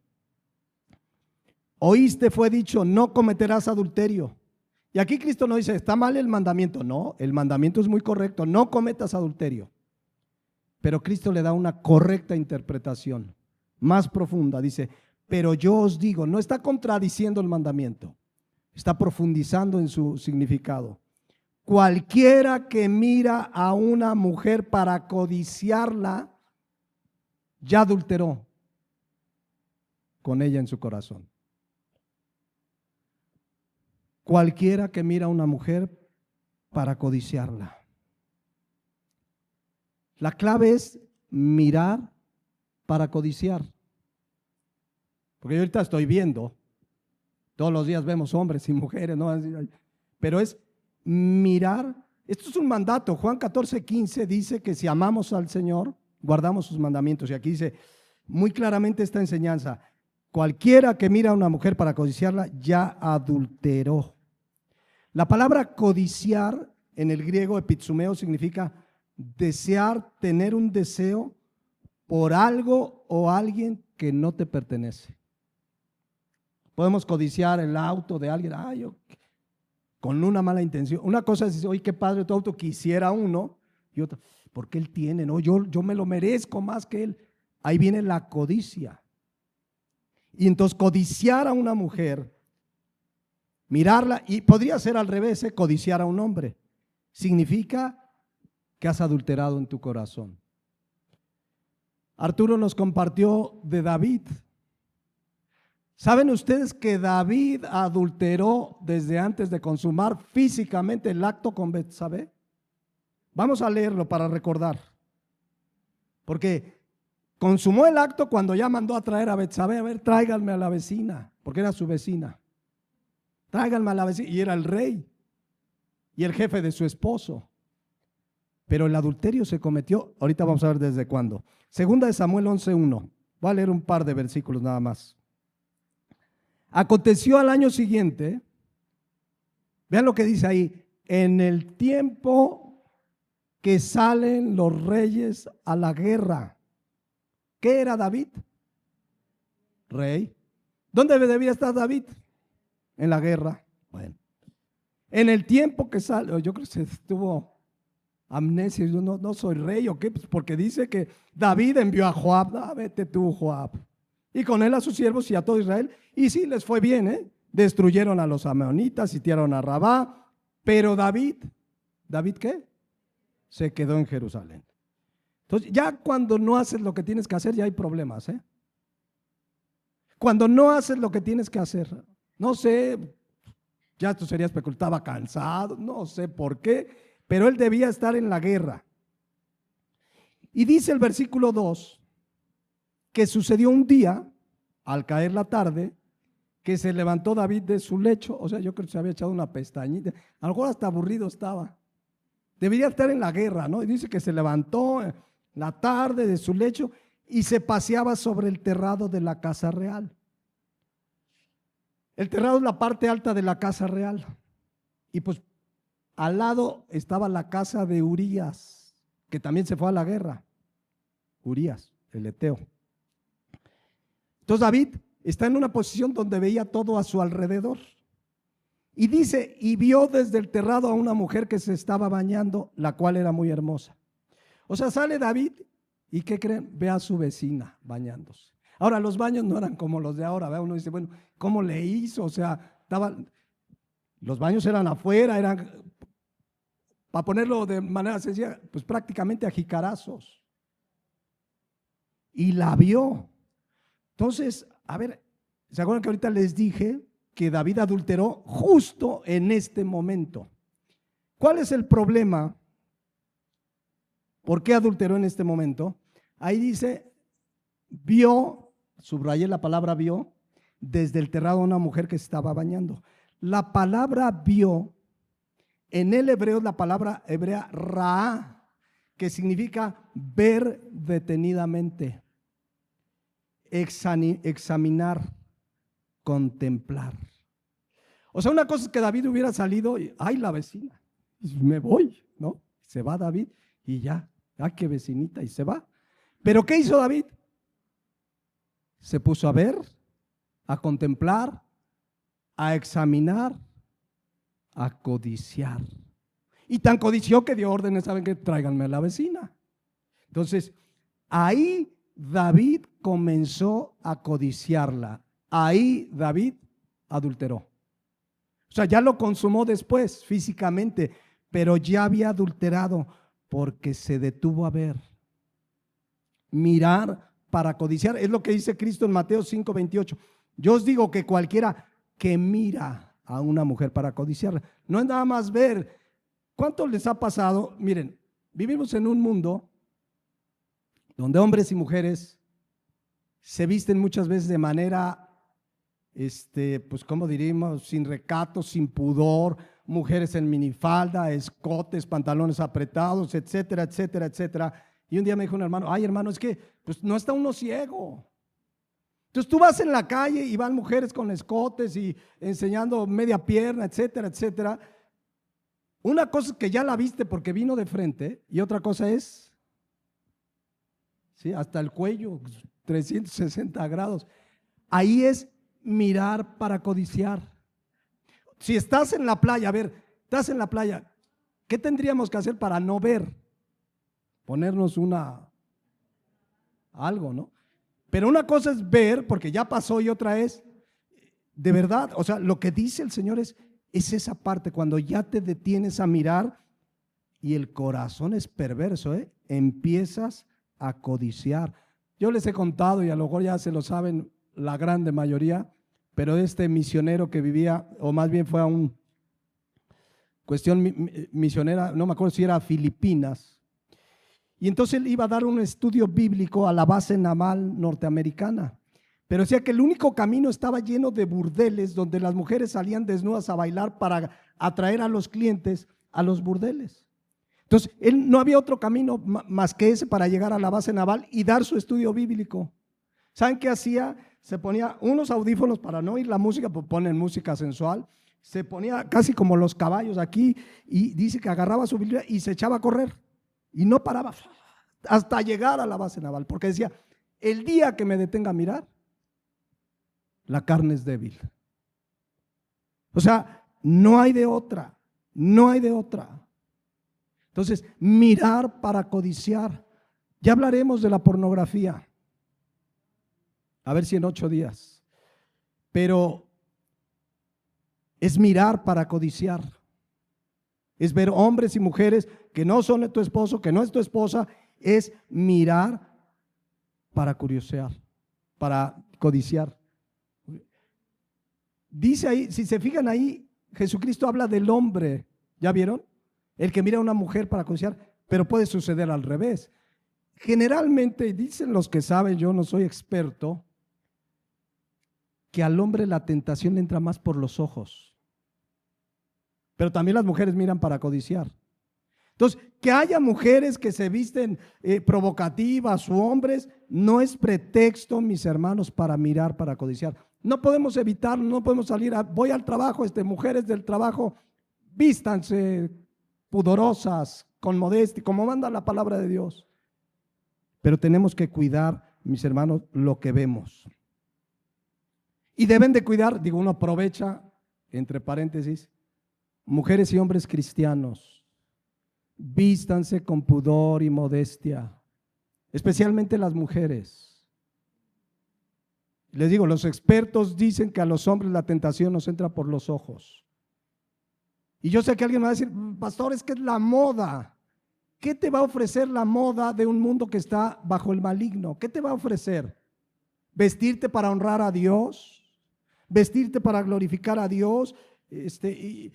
Oíste fue dicho, no cometerás adulterio. Y aquí Cristo no dice, está mal el mandamiento. No, el mandamiento es muy correcto, no cometas adulterio. Pero Cristo le da una correcta interpretación, más profunda. Dice, pero yo os digo, no está contradiciendo el mandamiento, está profundizando en su significado. Cualquiera que mira a una mujer para codiciarla, ya adulteró con ella en su corazón. Cualquiera que mira a una mujer para codiciarla. La clave es mirar para codiciar. Porque yo ahorita estoy viendo, todos los días vemos hombres y mujeres, ¿no? Pero es mirar. Esto es un mandato. Juan 14:15 dice que si amamos al Señor, guardamos sus mandamientos. Y aquí dice muy claramente esta enseñanza: cualquiera que mira a una mujer para codiciarla, ya adulteró. La palabra codiciar en el griego epitsumeo significa desear, tener un deseo por algo o alguien que no te pertenece. Podemos codiciar el auto de alguien, con una mala intención. Una cosa es decir, oye, qué padre tu auto, quisiera uno, y otra, porque él tiene, no, yo me lo merezco más que él. Ahí viene la codicia. Y entonces codiciar a una mujer, mirarla, y podría ser al revés, codiciar a un hombre, significa que has adulterado en tu corazón. Arturo nos compartió de David. ¿Saben ustedes que David adulteró desde antes de consumar físicamente el acto con Betsabé? Vamos a leerlo para recordar. Porque consumó el acto cuando ya mandó a traer a Betsabé. A ver, tráiganme a la vecina, porque era su vecina. Tráiganme a la vecina. Y era el rey y el jefe de su esposo. Pero el adulterio se cometió, ahorita vamos a ver desde cuándo. Segunda de Samuel 11:1. Voy a leer un par de versículos nada más. Aconteció al año siguiente, vean lo que dice ahí, en el tiempo que salen los reyes a la guerra. ¿Qué era David? Rey. ¿Dónde debía estar David? En la guerra. Bueno, en el tiempo que sale, yo creo que se estuvo amnesia, yo no soy rey o qué, pues porque dice que David envió a Joab, vete tú Joab, y con él a sus siervos y a todo Israel, y sí les fue bien, destruyeron a los amonitas, sitiaron a Rabá, pero David ¿qué? Se quedó en Jerusalén. Entonces ya cuando no haces lo que tienes que hacer ya hay problemas, Cuando no haces lo que tienes que hacer, no sé, ya esto sería especulativo, estaba cansado, no sé por qué, pero él debía estar en la guerra. Y dice el versículo 2 que sucedió un día, al caer la tarde, que se levantó David de su lecho. O sea, yo creo que se había echado una pestañita, a lo mejor hasta aburrido estaba. Debería estar en la guerra, ¿no? Y dice que se levantó en la tarde de su lecho y se paseaba sobre el terrado de la casa real. El terrado es la parte alta de la casa real. Y pues al lado estaba la casa de Urías, que también se fue a la guerra. Urías, el eteo. Entonces David está en una posición donde veía todo a su alrededor. Y dice, y vio desde el terrado a una mujer que se estaba bañando, la cual era muy hermosa. O sea, sale David y ¿qué creen? Ve a su vecina bañándose. Ahora, los baños no eran como los de ahora, ¿ve? Uno dice, bueno, ¿cómo le hizo? O sea, los baños eran afuera, eran, para ponerlo de manera sencilla, pues prácticamente a jicarazos. Y la vio. Entonces, a ver, ¿se acuerdan que ahorita les dije que David adulteró justo en este momento. ¿Cuál es el problema? ¿Por qué adulteró en este momento? Ahí dice, vio, subrayé la palabra vio, desde el terrado a una mujer que se estaba bañando. La palabra vio, en el hebreo es la palabra hebrea raá, que significa ver detenidamente, examinar, contemplar. O sea, una cosa es que David hubiera salido y, ay, la vecina, me voy, ¿no? Se va David y ya, ay, qué vecinita, y se va. Pero ¿qué hizo David? Se puso a ver, a contemplar, a examinar, a codiciar. Y tan codició que dio órdenes, ¿saben qué? Tráiganme a la vecina. Entonces, ahí David comenzó a codiciarla. Ahí David adulteró. O sea, ya lo consumó después físicamente, pero ya había adulterado porque se detuvo a ver. Mirar para codiciar. Es lo que dice Cristo en Mateo 5:28. Yo os digo que cualquiera que mira a una mujer para codiciarla, no es nada más ver. ¿Cuánto les ha pasado? Miren, vivimos en un mundo donde hombres y mujeres se visten muchas veces de manera, pues como diríamos, sin recato, sin pudor, mujeres en minifalda, escotes, pantalones apretados, etcétera, etcétera, etcétera. Y un día me dijo un hermano, ay hermano, es que pues no está uno ciego. Entonces tú vas en la calle y van mujeres con escotes y enseñando media pierna, etcétera, etcétera. Una cosa es que ya la viste porque vino de frente y otra cosa es, ¿sí? Hasta el cuello, 360 grados. Ahí es mirar para codiciar. Si estás en la playa, a ver, estás en la playa, ¿qué tendríamos que hacer para no ver? Ponernos algo, ¿no? Pero una cosa es ver, porque ya pasó, y otra es, de verdad, o sea, lo que dice el Señor es esa parte, cuando ya te detienes a mirar y el corazón es perverso, empiezas a codiciar. Yo les he contado, y a lo mejor ya se lo saben la grande mayoría, pero este misionero que vivía, o más bien fue a una cuestión misionera, no me acuerdo si era a Filipinas, y entonces él iba a dar un estudio bíblico a la base naval norteamericana. Pero decía que el único camino estaba lleno de burdeles donde las mujeres salían desnudas a bailar para atraer a los clientes a los burdeles. Entonces, él no había otro camino más que ese para llegar a la base naval y dar su estudio bíblico. ¿Saben qué hacía? Se ponía unos audífonos para no oír la música, pues ponen música sensual. Se ponía casi como los caballos aquí y dice que agarraba su Biblia y se echaba a correr. Y no paraba hasta llegar a la base naval, porque decía, el día que me detenga a mirar, la carne es débil. O sea, no hay de otra, no hay de otra. Entonces, mirar para codiciar. Ya hablaremos de la pornografía, a ver si en 8 días. Pero es mirar para codiciar. Es ver hombres y mujeres que no son de tu esposo, que no es tu esposa, es mirar para curiosear, para codiciar. Dice ahí, si se fijan ahí, Jesucristo habla del hombre, ¿ya vieron? El que mira a una mujer para codiciar, pero puede suceder al revés. Generalmente, dicen los que saben, yo no soy experto, que al hombre la tentación le entra más por los ojos. Pero también las mujeres miran para codiciar. Entonces, que haya mujeres que se visten provocativas o hombres, no es pretexto, mis hermanos, para mirar, para codiciar. No podemos evitarlo, no podemos salir, voy al trabajo, mujeres del trabajo, vístanse pudorosas, con modestia, como manda la palabra de Dios. Pero tenemos que cuidar, mis hermanos, lo que vemos. Y deben de cuidar, digo, uno aprovecha, entre paréntesis, mujeres y hombres cristianos, vístanse con pudor y modestia, especialmente las mujeres. Les digo, los expertos dicen que a los hombres la tentación nos entra por los ojos. Y yo sé que alguien me va a decir, pastor, es que es la moda. ¿Qué te va a ofrecer la moda de un mundo que está bajo el maligno? ¿Qué te va a ofrecer? ¿Vestirte para honrar a Dios? vestirte para glorificar a Dios. Y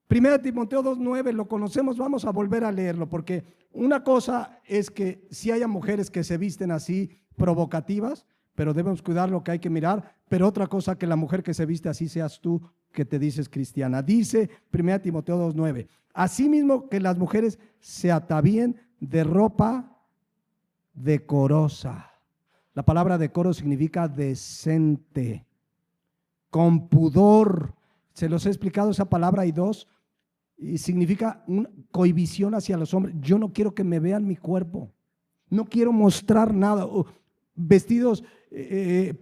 1 Timoteo 2:9 lo conocemos, vamos a volver a leerlo, porque una cosa es que si haya mujeres que se visten así provocativas, pero debemos cuidar lo que hay que mirar, pero otra cosa que la mujer que se viste así seas tú que te dices cristiana. Dice 1 Timoteo 2:9, asimismo que las mujeres se atavíen de ropa decorosa. La palabra decoro significa decente, con pudor. Se los he explicado esa palabra, hay dos, y significa una cohibición hacia los hombres. Yo no quiero que me vean mi cuerpo, no quiero mostrar nada. Vestidos,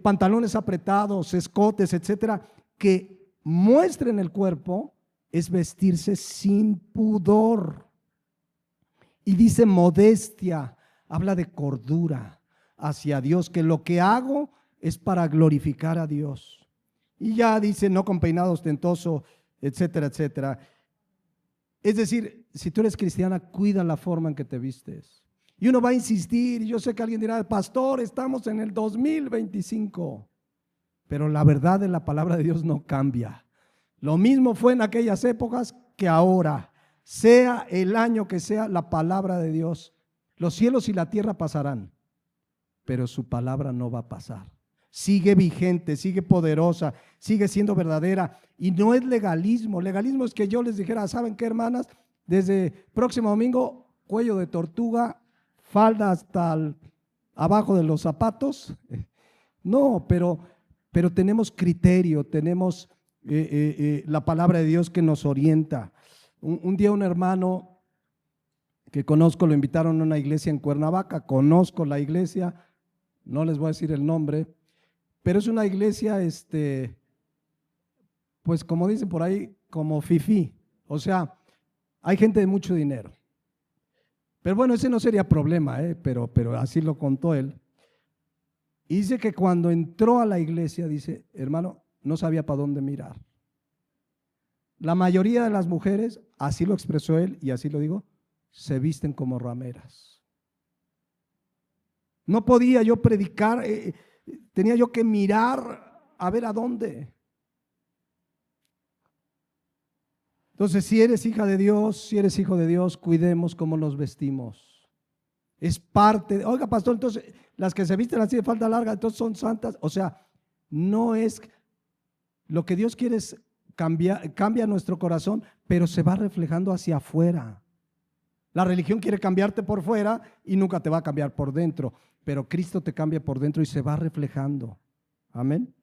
pantalones apretados, escotes, etcétera, que muestren el cuerpo, es vestirse sin pudor. Y dice modestia, habla de cordura hacia Dios, que lo que hago es para glorificar a Dios. Y ya dice, no con peinado ostentoso, etcétera, etcétera. Es decir, si tú eres cristiana, cuida la forma en que te vistes. Y uno va a insistir, y yo sé que alguien dirá, pastor, estamos en el 2025, pero la verdad de la palabra de Dios no cambia. Lo mismo fue en aquellas épocas que ahora, sea el año que sea, la palabra de Dios, los cielos y la tierra pasarán, pero su palabra no va a pasar. Sigue vigente, sigue poderosa, sigue siendo verdadera, y no es legalismo. Legalismo es que yo les dijera, ¿saben qué, hermanas? Desde próximo domingo, cuello de tortuga, falda hasta abajo de los zapatos. No, pero tenemos criterio, tenemos la palabra de Dios que nos orienta. Un día un hermano que conozco lo invitaron a una iglesia en Cuernavaca, conozco la iglesia, no les voy a decir el nombre, pero es una iglesia, pues como dicen por ahí, como fifí, o sea, hay gente de mucho dinero. Pero bueno, ese no sería problema, pero así lo contó él. Y dice que cuando entró a la iglesia, dice, hermano, no sabía para dónde mirar. La mayoría de las mujeres, así lo expresó él y así lo digo, se visten como rameras. No podía yo predicar, tenía yo que mirar a ver a dónde. Entonces, si eres hija de Dios, si eres hijo de Dios, cuidemos cómo nos vestimos. Es parte, oiga, pastor, entonces las que se visten así de falda larga, entonces son santas. O sea, no es, lo que Dios quiere es cambia nuestro corazón, pero se va reflejando hacia afuera. La religión quiere cambiarte por fuera y nunca te va a cambiar por dentro, pero Cristo te cambia por dentro y se va reflejando. Amén.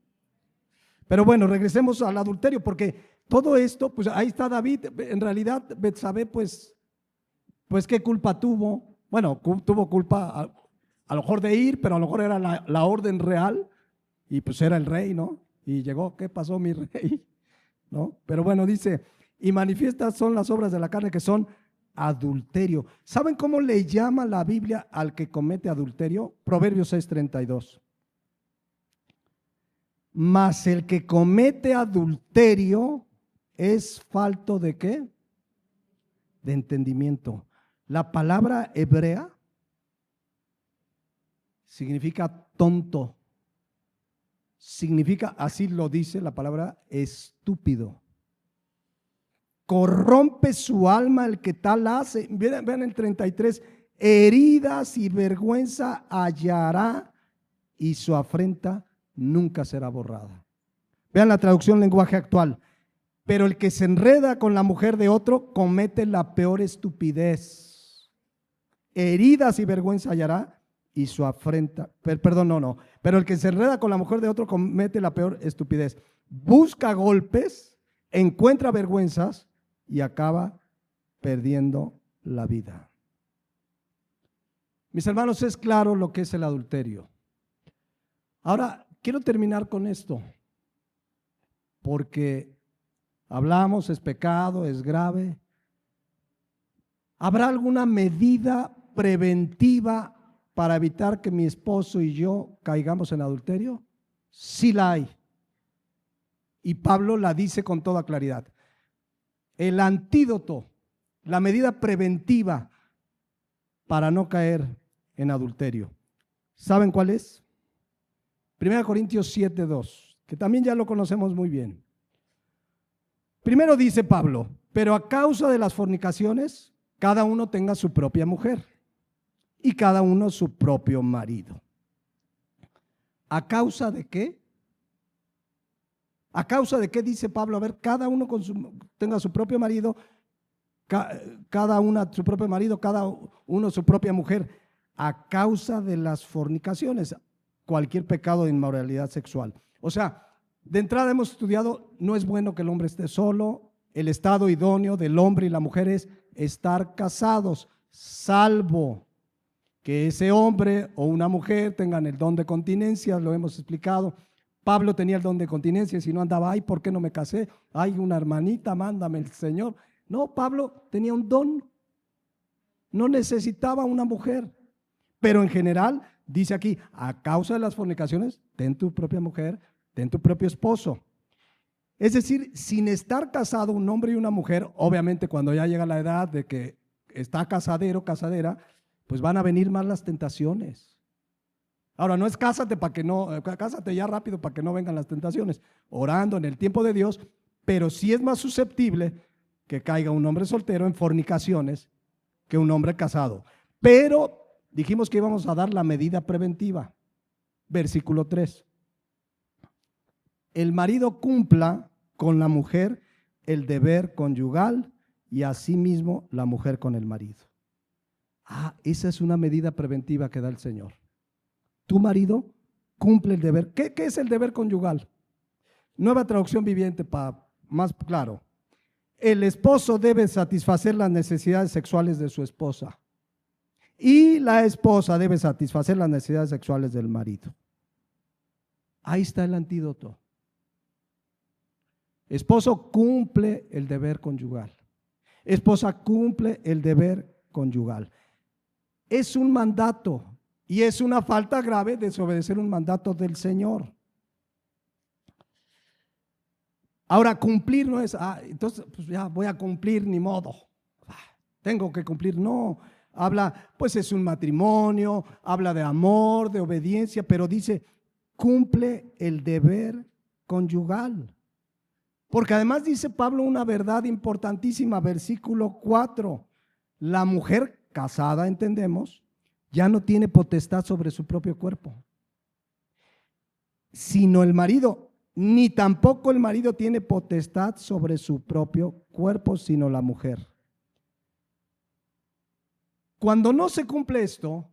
Pero bueno, regresemos al adulterio, porque todo esto, pues ahí está David. En realidad, Betsabé, pues ¿qué culpa tuvo? Bueno, tuvo culpa a lo mejor de ir, pero a lo mejor era la orden real y pues era el rey, ¿no? Y llegó, ¿qué pasó, mi rey? ¿No? Pero bueno, dice, y manifiestas son las obras de la carne, que son adulterio. ¿Saben cómo le llama la Biblia al que comete adulterio? Proverbios 6:32. Mas el que comete adulterio es falto de ¿qué? De entendimiento. La palabra hebrea significa tonto. Significa, así lo dice la palabra, estúpido. Corrompe su alma el que tal hace. Vean el 33. Heridas y vergüenza hallará y su afrenta nunca será borrada. Vean la traducción lenguaje actual. Pero el que se enreda con la mujer de otro comete la peor estupidez. Heridas y vergüenza hallará y su afrenta, pero el que se enreda con la mujer de otro comete la peor estupidez. Busca golpes, encuentra vergüenzas y acaba perdiendo la vida. Mis hermanos, es claro lo que es el adulterio. Ahora, quiero terminar con esto, porque hablamos, es pecado, es grave. ¿Habrá alguna medida preventiva para evitar que mi esposo y yo caigamos en adulterio? Sí la hay. Y Pablo la dice con toda claridad. El antídoto, la medida preventiva para no caer en adulterio. ¿Saben cuál es? 1 Corintios 7:2. que también ya lo conocemos muy bien. Primero dice Pablo, pero a causa de las fornicaciones, cada uno tenga su propia mujer y cada uno su propio marido. ¿A causa de qué? ¿A causa de qué dice Pablo? A ver, cada uno tenga su propio marido, cada una su propio marido, cada uno su propia mujer. A causa de las fornicaciones, cualquier pecado de inmoralidad sexual. O sea, de entrada hemos estudiado, no es bueno que el hombre esté solo. El estado idóneo del hombre y la mujer es estar casados, salvo que ese hombre o una mujer tengan el don de continencia, lo hemos explicado. Pablo tenía el don de continencia y si no andaba, ay, ¿por qué no me casé? Ay, una hermanita, mándame el Señor. No, Pablo tenía un don, no necesitaba una mujer. Pero en general, dice aquí, a causa de las fornicaciones, ten tu propia mujer, ten tu propio esposo. Es decir, sin estar casado un hombre y una mujer, obviamente cuando ya llega la edad de que está casadero, casadera, pues van a venir más las tentaciones. Ahora, no es cásate para que no, cásate ya rápido para que no vengan las tentaciones, orando en el tiempo de Dios, pero sí es más susceptible que caiga un hombre soltero en fornicaciones que un hombre casado. Pero dijimos que íbamos a dar la medida preventiva. Versículo 3. El marido cumpla con la mujer el deber conyugal y asimismo la mujer con el marido. Esa es una medida preventiva que da el Señor. Tu marido cumple el deber. ¿Qué es el deber conyugal? Nueva traducción viviente para más claro. El esposo debe satisfacer las necesidades sexuales de su esposa y la esposa debe satisfacer las necesidades sexuales del marido. Ahí está el antídoto. Esposo cumple el deber conyugal. Esposa cumple el deber conyugal. Es un mandato y es una falta grave desobedecer un mandato del Señor. Ahora, cumplir no es, entonces pues ya voy a cumplir, ni modo. Tengo que cumplir, no. Habla, pues es un matrimonio, habla de amor, de obediencia, pero dice, cumple el deber conyugal. Porque además dice Pablo una verdad importantísima, versículo 4. La mujer casada, entendemos, ya no tiene potestad sobre su propio cuerpo, sino el marido, ni tampoco el marido tiene potestad sobre su propio cuerpo, sino la mujer. Cuando no se cumple esto,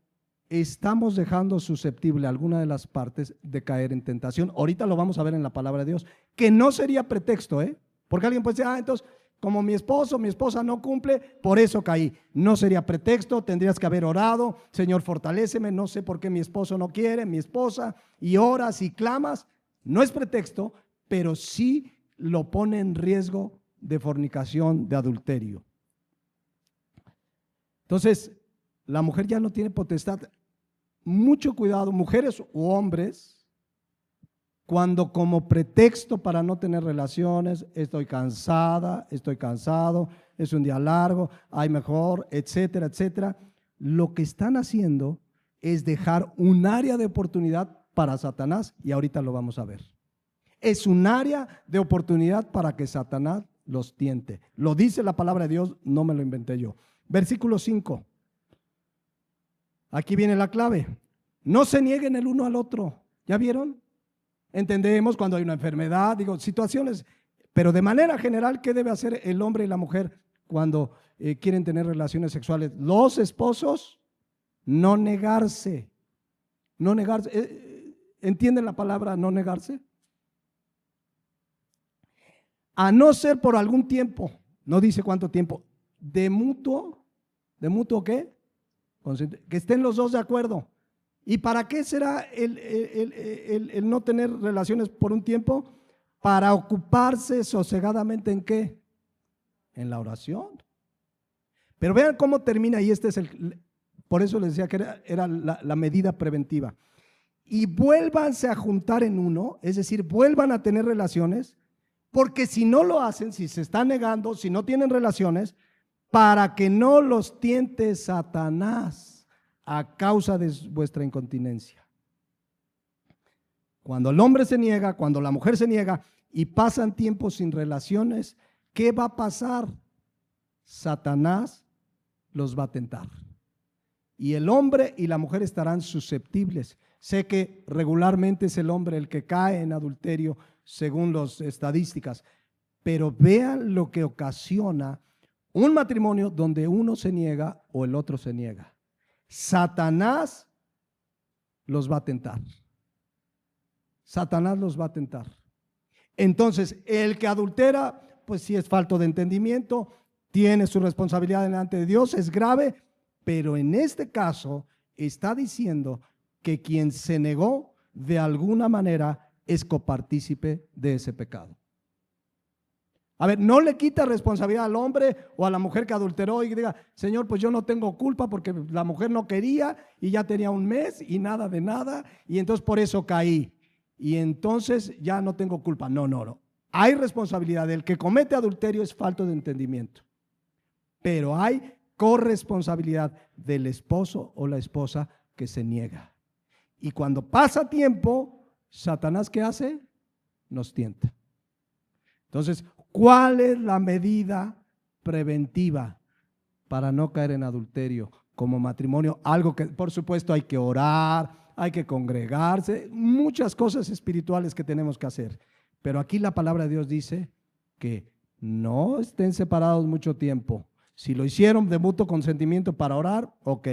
estamos dejando susceptible a alguna de las partes de caer en tentación. Ahorita lo vamos a ver en la palabra de Dios, que no sería pretexto, porque alguien puede decir, entonces, como mi esposo, mi esposa no cumple, por eso caí. No sería pretexto, tendrías que haber orado, Señor, fortaléceme, no sé por qué mi esposo no quiere, mi esposa, y oras y clamas. No es pretexto, pero sí lo pone en riesgo de fornicación, de adulterio. Entonces, la mujer ya no tiene potestad. Mucho cuidado, mujeres u hombres, cuando como pretexto para no tener relaciones, estoy cansada, estoy cansado, es un día largo, hay mejor, etcétera, etcétera, lo que están haciendo es dejar un área de oportunidad para Satanás y ahorita lo vamos a ver. Es un área de oportunidad para que Satanás los tiente. Lo dice la palabra de Dios, no me lo inventé yo. Versículo 5. Aquí viene la clave. No se nieguen el uno al otro. ¿Ya vieron? Entendemos cuando hay una enfermedad, situaciones, pero de manera general, ¿qué debe hacer el hombre y la mujer cuando quieren tener relaciones sexuales? Los esposos, no negarse. No negarse. ¿Entienden la palabra no negarse? A no ser por algún tiempo, no dice cuánto tiempo, ¿de mutuo qué? Que estén los dos de acuerdo. ¿Y para qué será el no tener relaciones por un tiempo? Para ocuparse sosegadamente ¿en qué? En la oración. Pero vean cómo termina, y por eso les decía que era la medida preventiva. Y vuélvanse a juntar en uno, es decir, vuelvan a tener relaciones, porque si no lo hacen, si se están negando, si no tienen relaciones, para que no los tiente Satanás a causa de vuestra incontinencia. Cuando el hombre se niega, cuando la mujer se niega y pasan tiempos sin relaciones, ¿qué va a pasar? Satanás los va a tentar. Y el hombre y la mujer estarán susceptibles. Sé que regularmente es el hombre el que cae en adulterio según las estadísticas, pero vean lo que ocasiona un matrimonio donde uno se niega o el otro se niega. Satanás los va a tentar. Satanás los va a tentar. Entonces, el que adultera, pues sí es falto de entendimiento, tiene su responsabilidad delante de Dios, es grave, pero en este caso está diciendo que quien se negó de alguna manera es copartícipe de ese pecado. A ver, no le quita responsabilidad al hombre o a la mujer que adulteró y diga, Señor, pues yo no tengo culpa porque la mujer no quería y ya tenía un mes y nada de nada y entonces por eso caí y entonces ya no tengo culpa. No, no, no. Hay responsabilidad. El que comete adulterio es falto de entendimiento, pero hay corresponsabilidad del esposo o la esposa que se niega. Y cuando pasa tiempo, Satanás, ¿qué hace? Nos tienta. Entonces, ¿cuál es la medida preventiva para no caer en adulterio como matrimonio? Algo que, por supuesto, hay que orar, hay que congregarse, muchas cosas espirituales que tenemos que hacer. Pero aquí la palabra de Dios dice que no estén separados mucho tiempo. Si lo hicieron de mutuo consentimiento para orar, ok,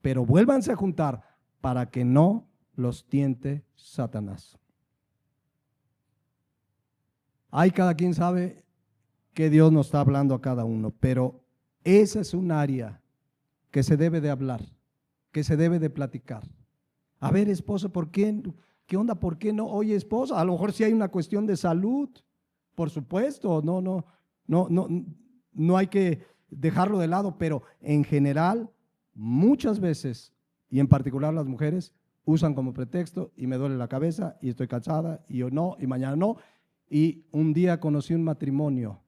pero vuélvanse a juntar para que no los tiente Satanás. Ahí cada quien sabe que Dios nos está hablando a cada uno, pero esa es un área que se debe de hablar, que se debe de platicar. A ver, esposa, ¿por qué? ¿Qué onda? ¿Por qué no? Oye, esposa, a lo mejor sí hay una cuestión de salud, por supuesto, no hay que dejarlo de lado, pero en general, muchas veces, y en particular las mujeres, usan como pretexto y me duele la cabeza y estoy cansada y yo no, y mañana no. Y un día conocí un matrimonio,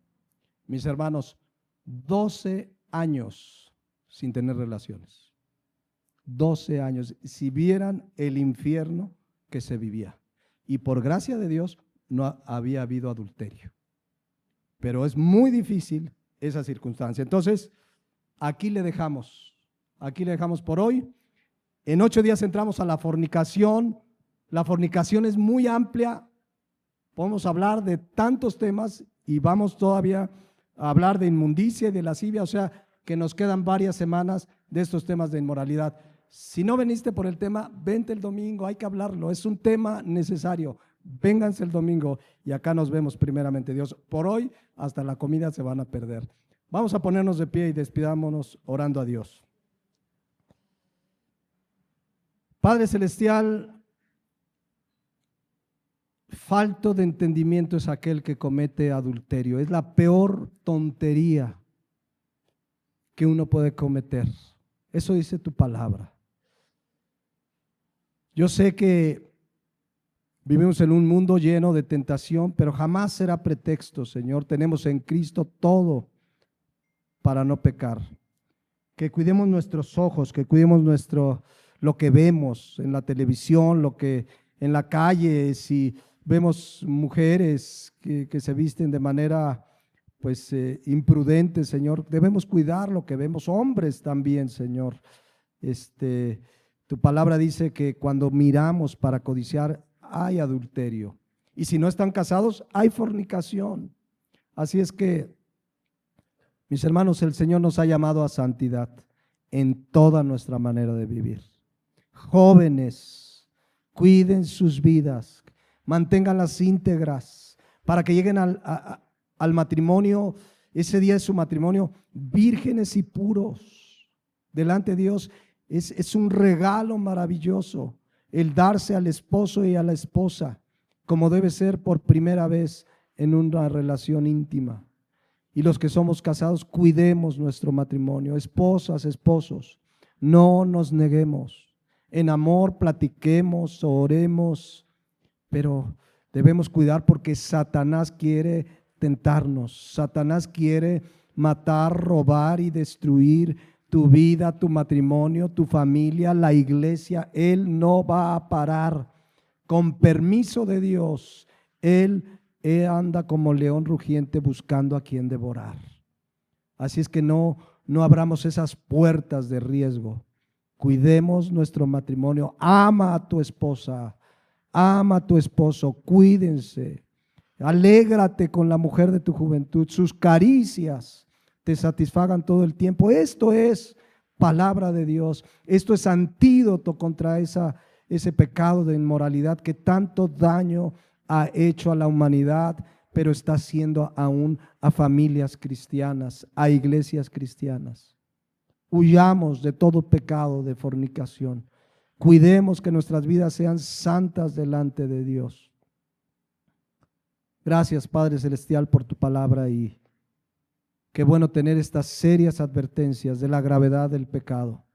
mis hermanos, 12 años sin tener relaciones. 12 años, si vieran el infierno que se vivía. Y por gracia de Dios no había habido adulterio. Pero es muy difícil esa circunstancia. Entonces, aquí le dejamos por hoy. En 8 días entramos a la fornicación. La fornicación es muy amplia. Podemos hablar de tantos temas y vamos todavía a hablar de inmundicia y de lascivia, o sea que nos quedan varias semanas de estos temas de inmoralidad. Si no veniste por el tema, vente el domingo, hay que hablarlo, es un tema necesario. Vénganse el domingo y acá nos vemos primeramente Dios. Por hoy, hasta la comida se van a perder. Vamos a ponernos de pie y despidámonos orando a Dios. Padre Celestial, falto de entendimiento es aquel que comete adulterio. Es la peor tontería que uno puede cometer. Eso dice tu palabra. Yo sé que vivimos en un mundo lleno de tentación, pero jamás será pretexto, Señor. Tenemos en Cristo todo para no pecar. Que cuidemos nuestros ojos, que cuidemos lo que vemos en la televisión, lo que en la calle, si vemos mujeres que se visten de manera pues imprudente, Señor, debemos cuidar lo que vemos, hombres también, Señor. Tu palabra dice que cuando miramos para codiciar hay adulterio, y si no están casados hay fornicación. Así es que, mis hermanos, el Señor nos ha llamado a santidad en toda nuestra manera de vivir. Jóvenes, cuiden sus vidas, manténganlas íntegras para que lleguen al matrimonio, ese día de su matrimonio, vírgenes y puros delante de Dios. Es un regalo maravilloso el darse al esposo y a la esposa como debe ser por primera vez en una relación íntima. Y los que somos casados, cuidemos nuestro matrimonio. Esposas, esposos, no nos neguemos. En amor platiquemos, oremos, pero debemos cuidar porque Satanás quiere tentarnos. Satanás quiere matar, robar y destruir tu vida, tu matrimonio, tu familia, la iglesia. Él no va a parar. con permiso de Dios, él anda como león rugiente buscando a quien devorar. Así es que no abramos esas puertas de riesgo. Cuidemos nuestro matrimonio. Ama a tu esposa, ama a tu esposo, cuídense. Alégrate con la mujer de tu juventud. Sus caricias te satisfagan todo el tiempo. Esto es palabra de Dios. Esto es antídoto contra ese pecado de inmoralidad que tanto daño ha hecho a la humanidad, pero está haciendo aún a familias cristianas, a iglesias cristianas. Huyamos de todo pecado de fornicación. Cuidemos que nuestras vidas sean santas delante de Dios. Gracias, Padre Celestial, por tu palabra, y qué bueno tener estas serias advertencias de la gravedad del pecado.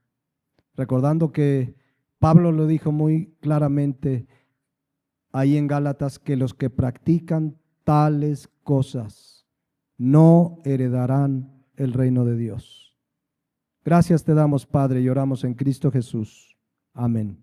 Recordando que Pablo lo dijo muy claramente ahí en Gálatas, que los que practican tales cosas no heredarán el reino de Dios. Gracias te damos, Padre, y oramos en Cristo Jesús. Amén.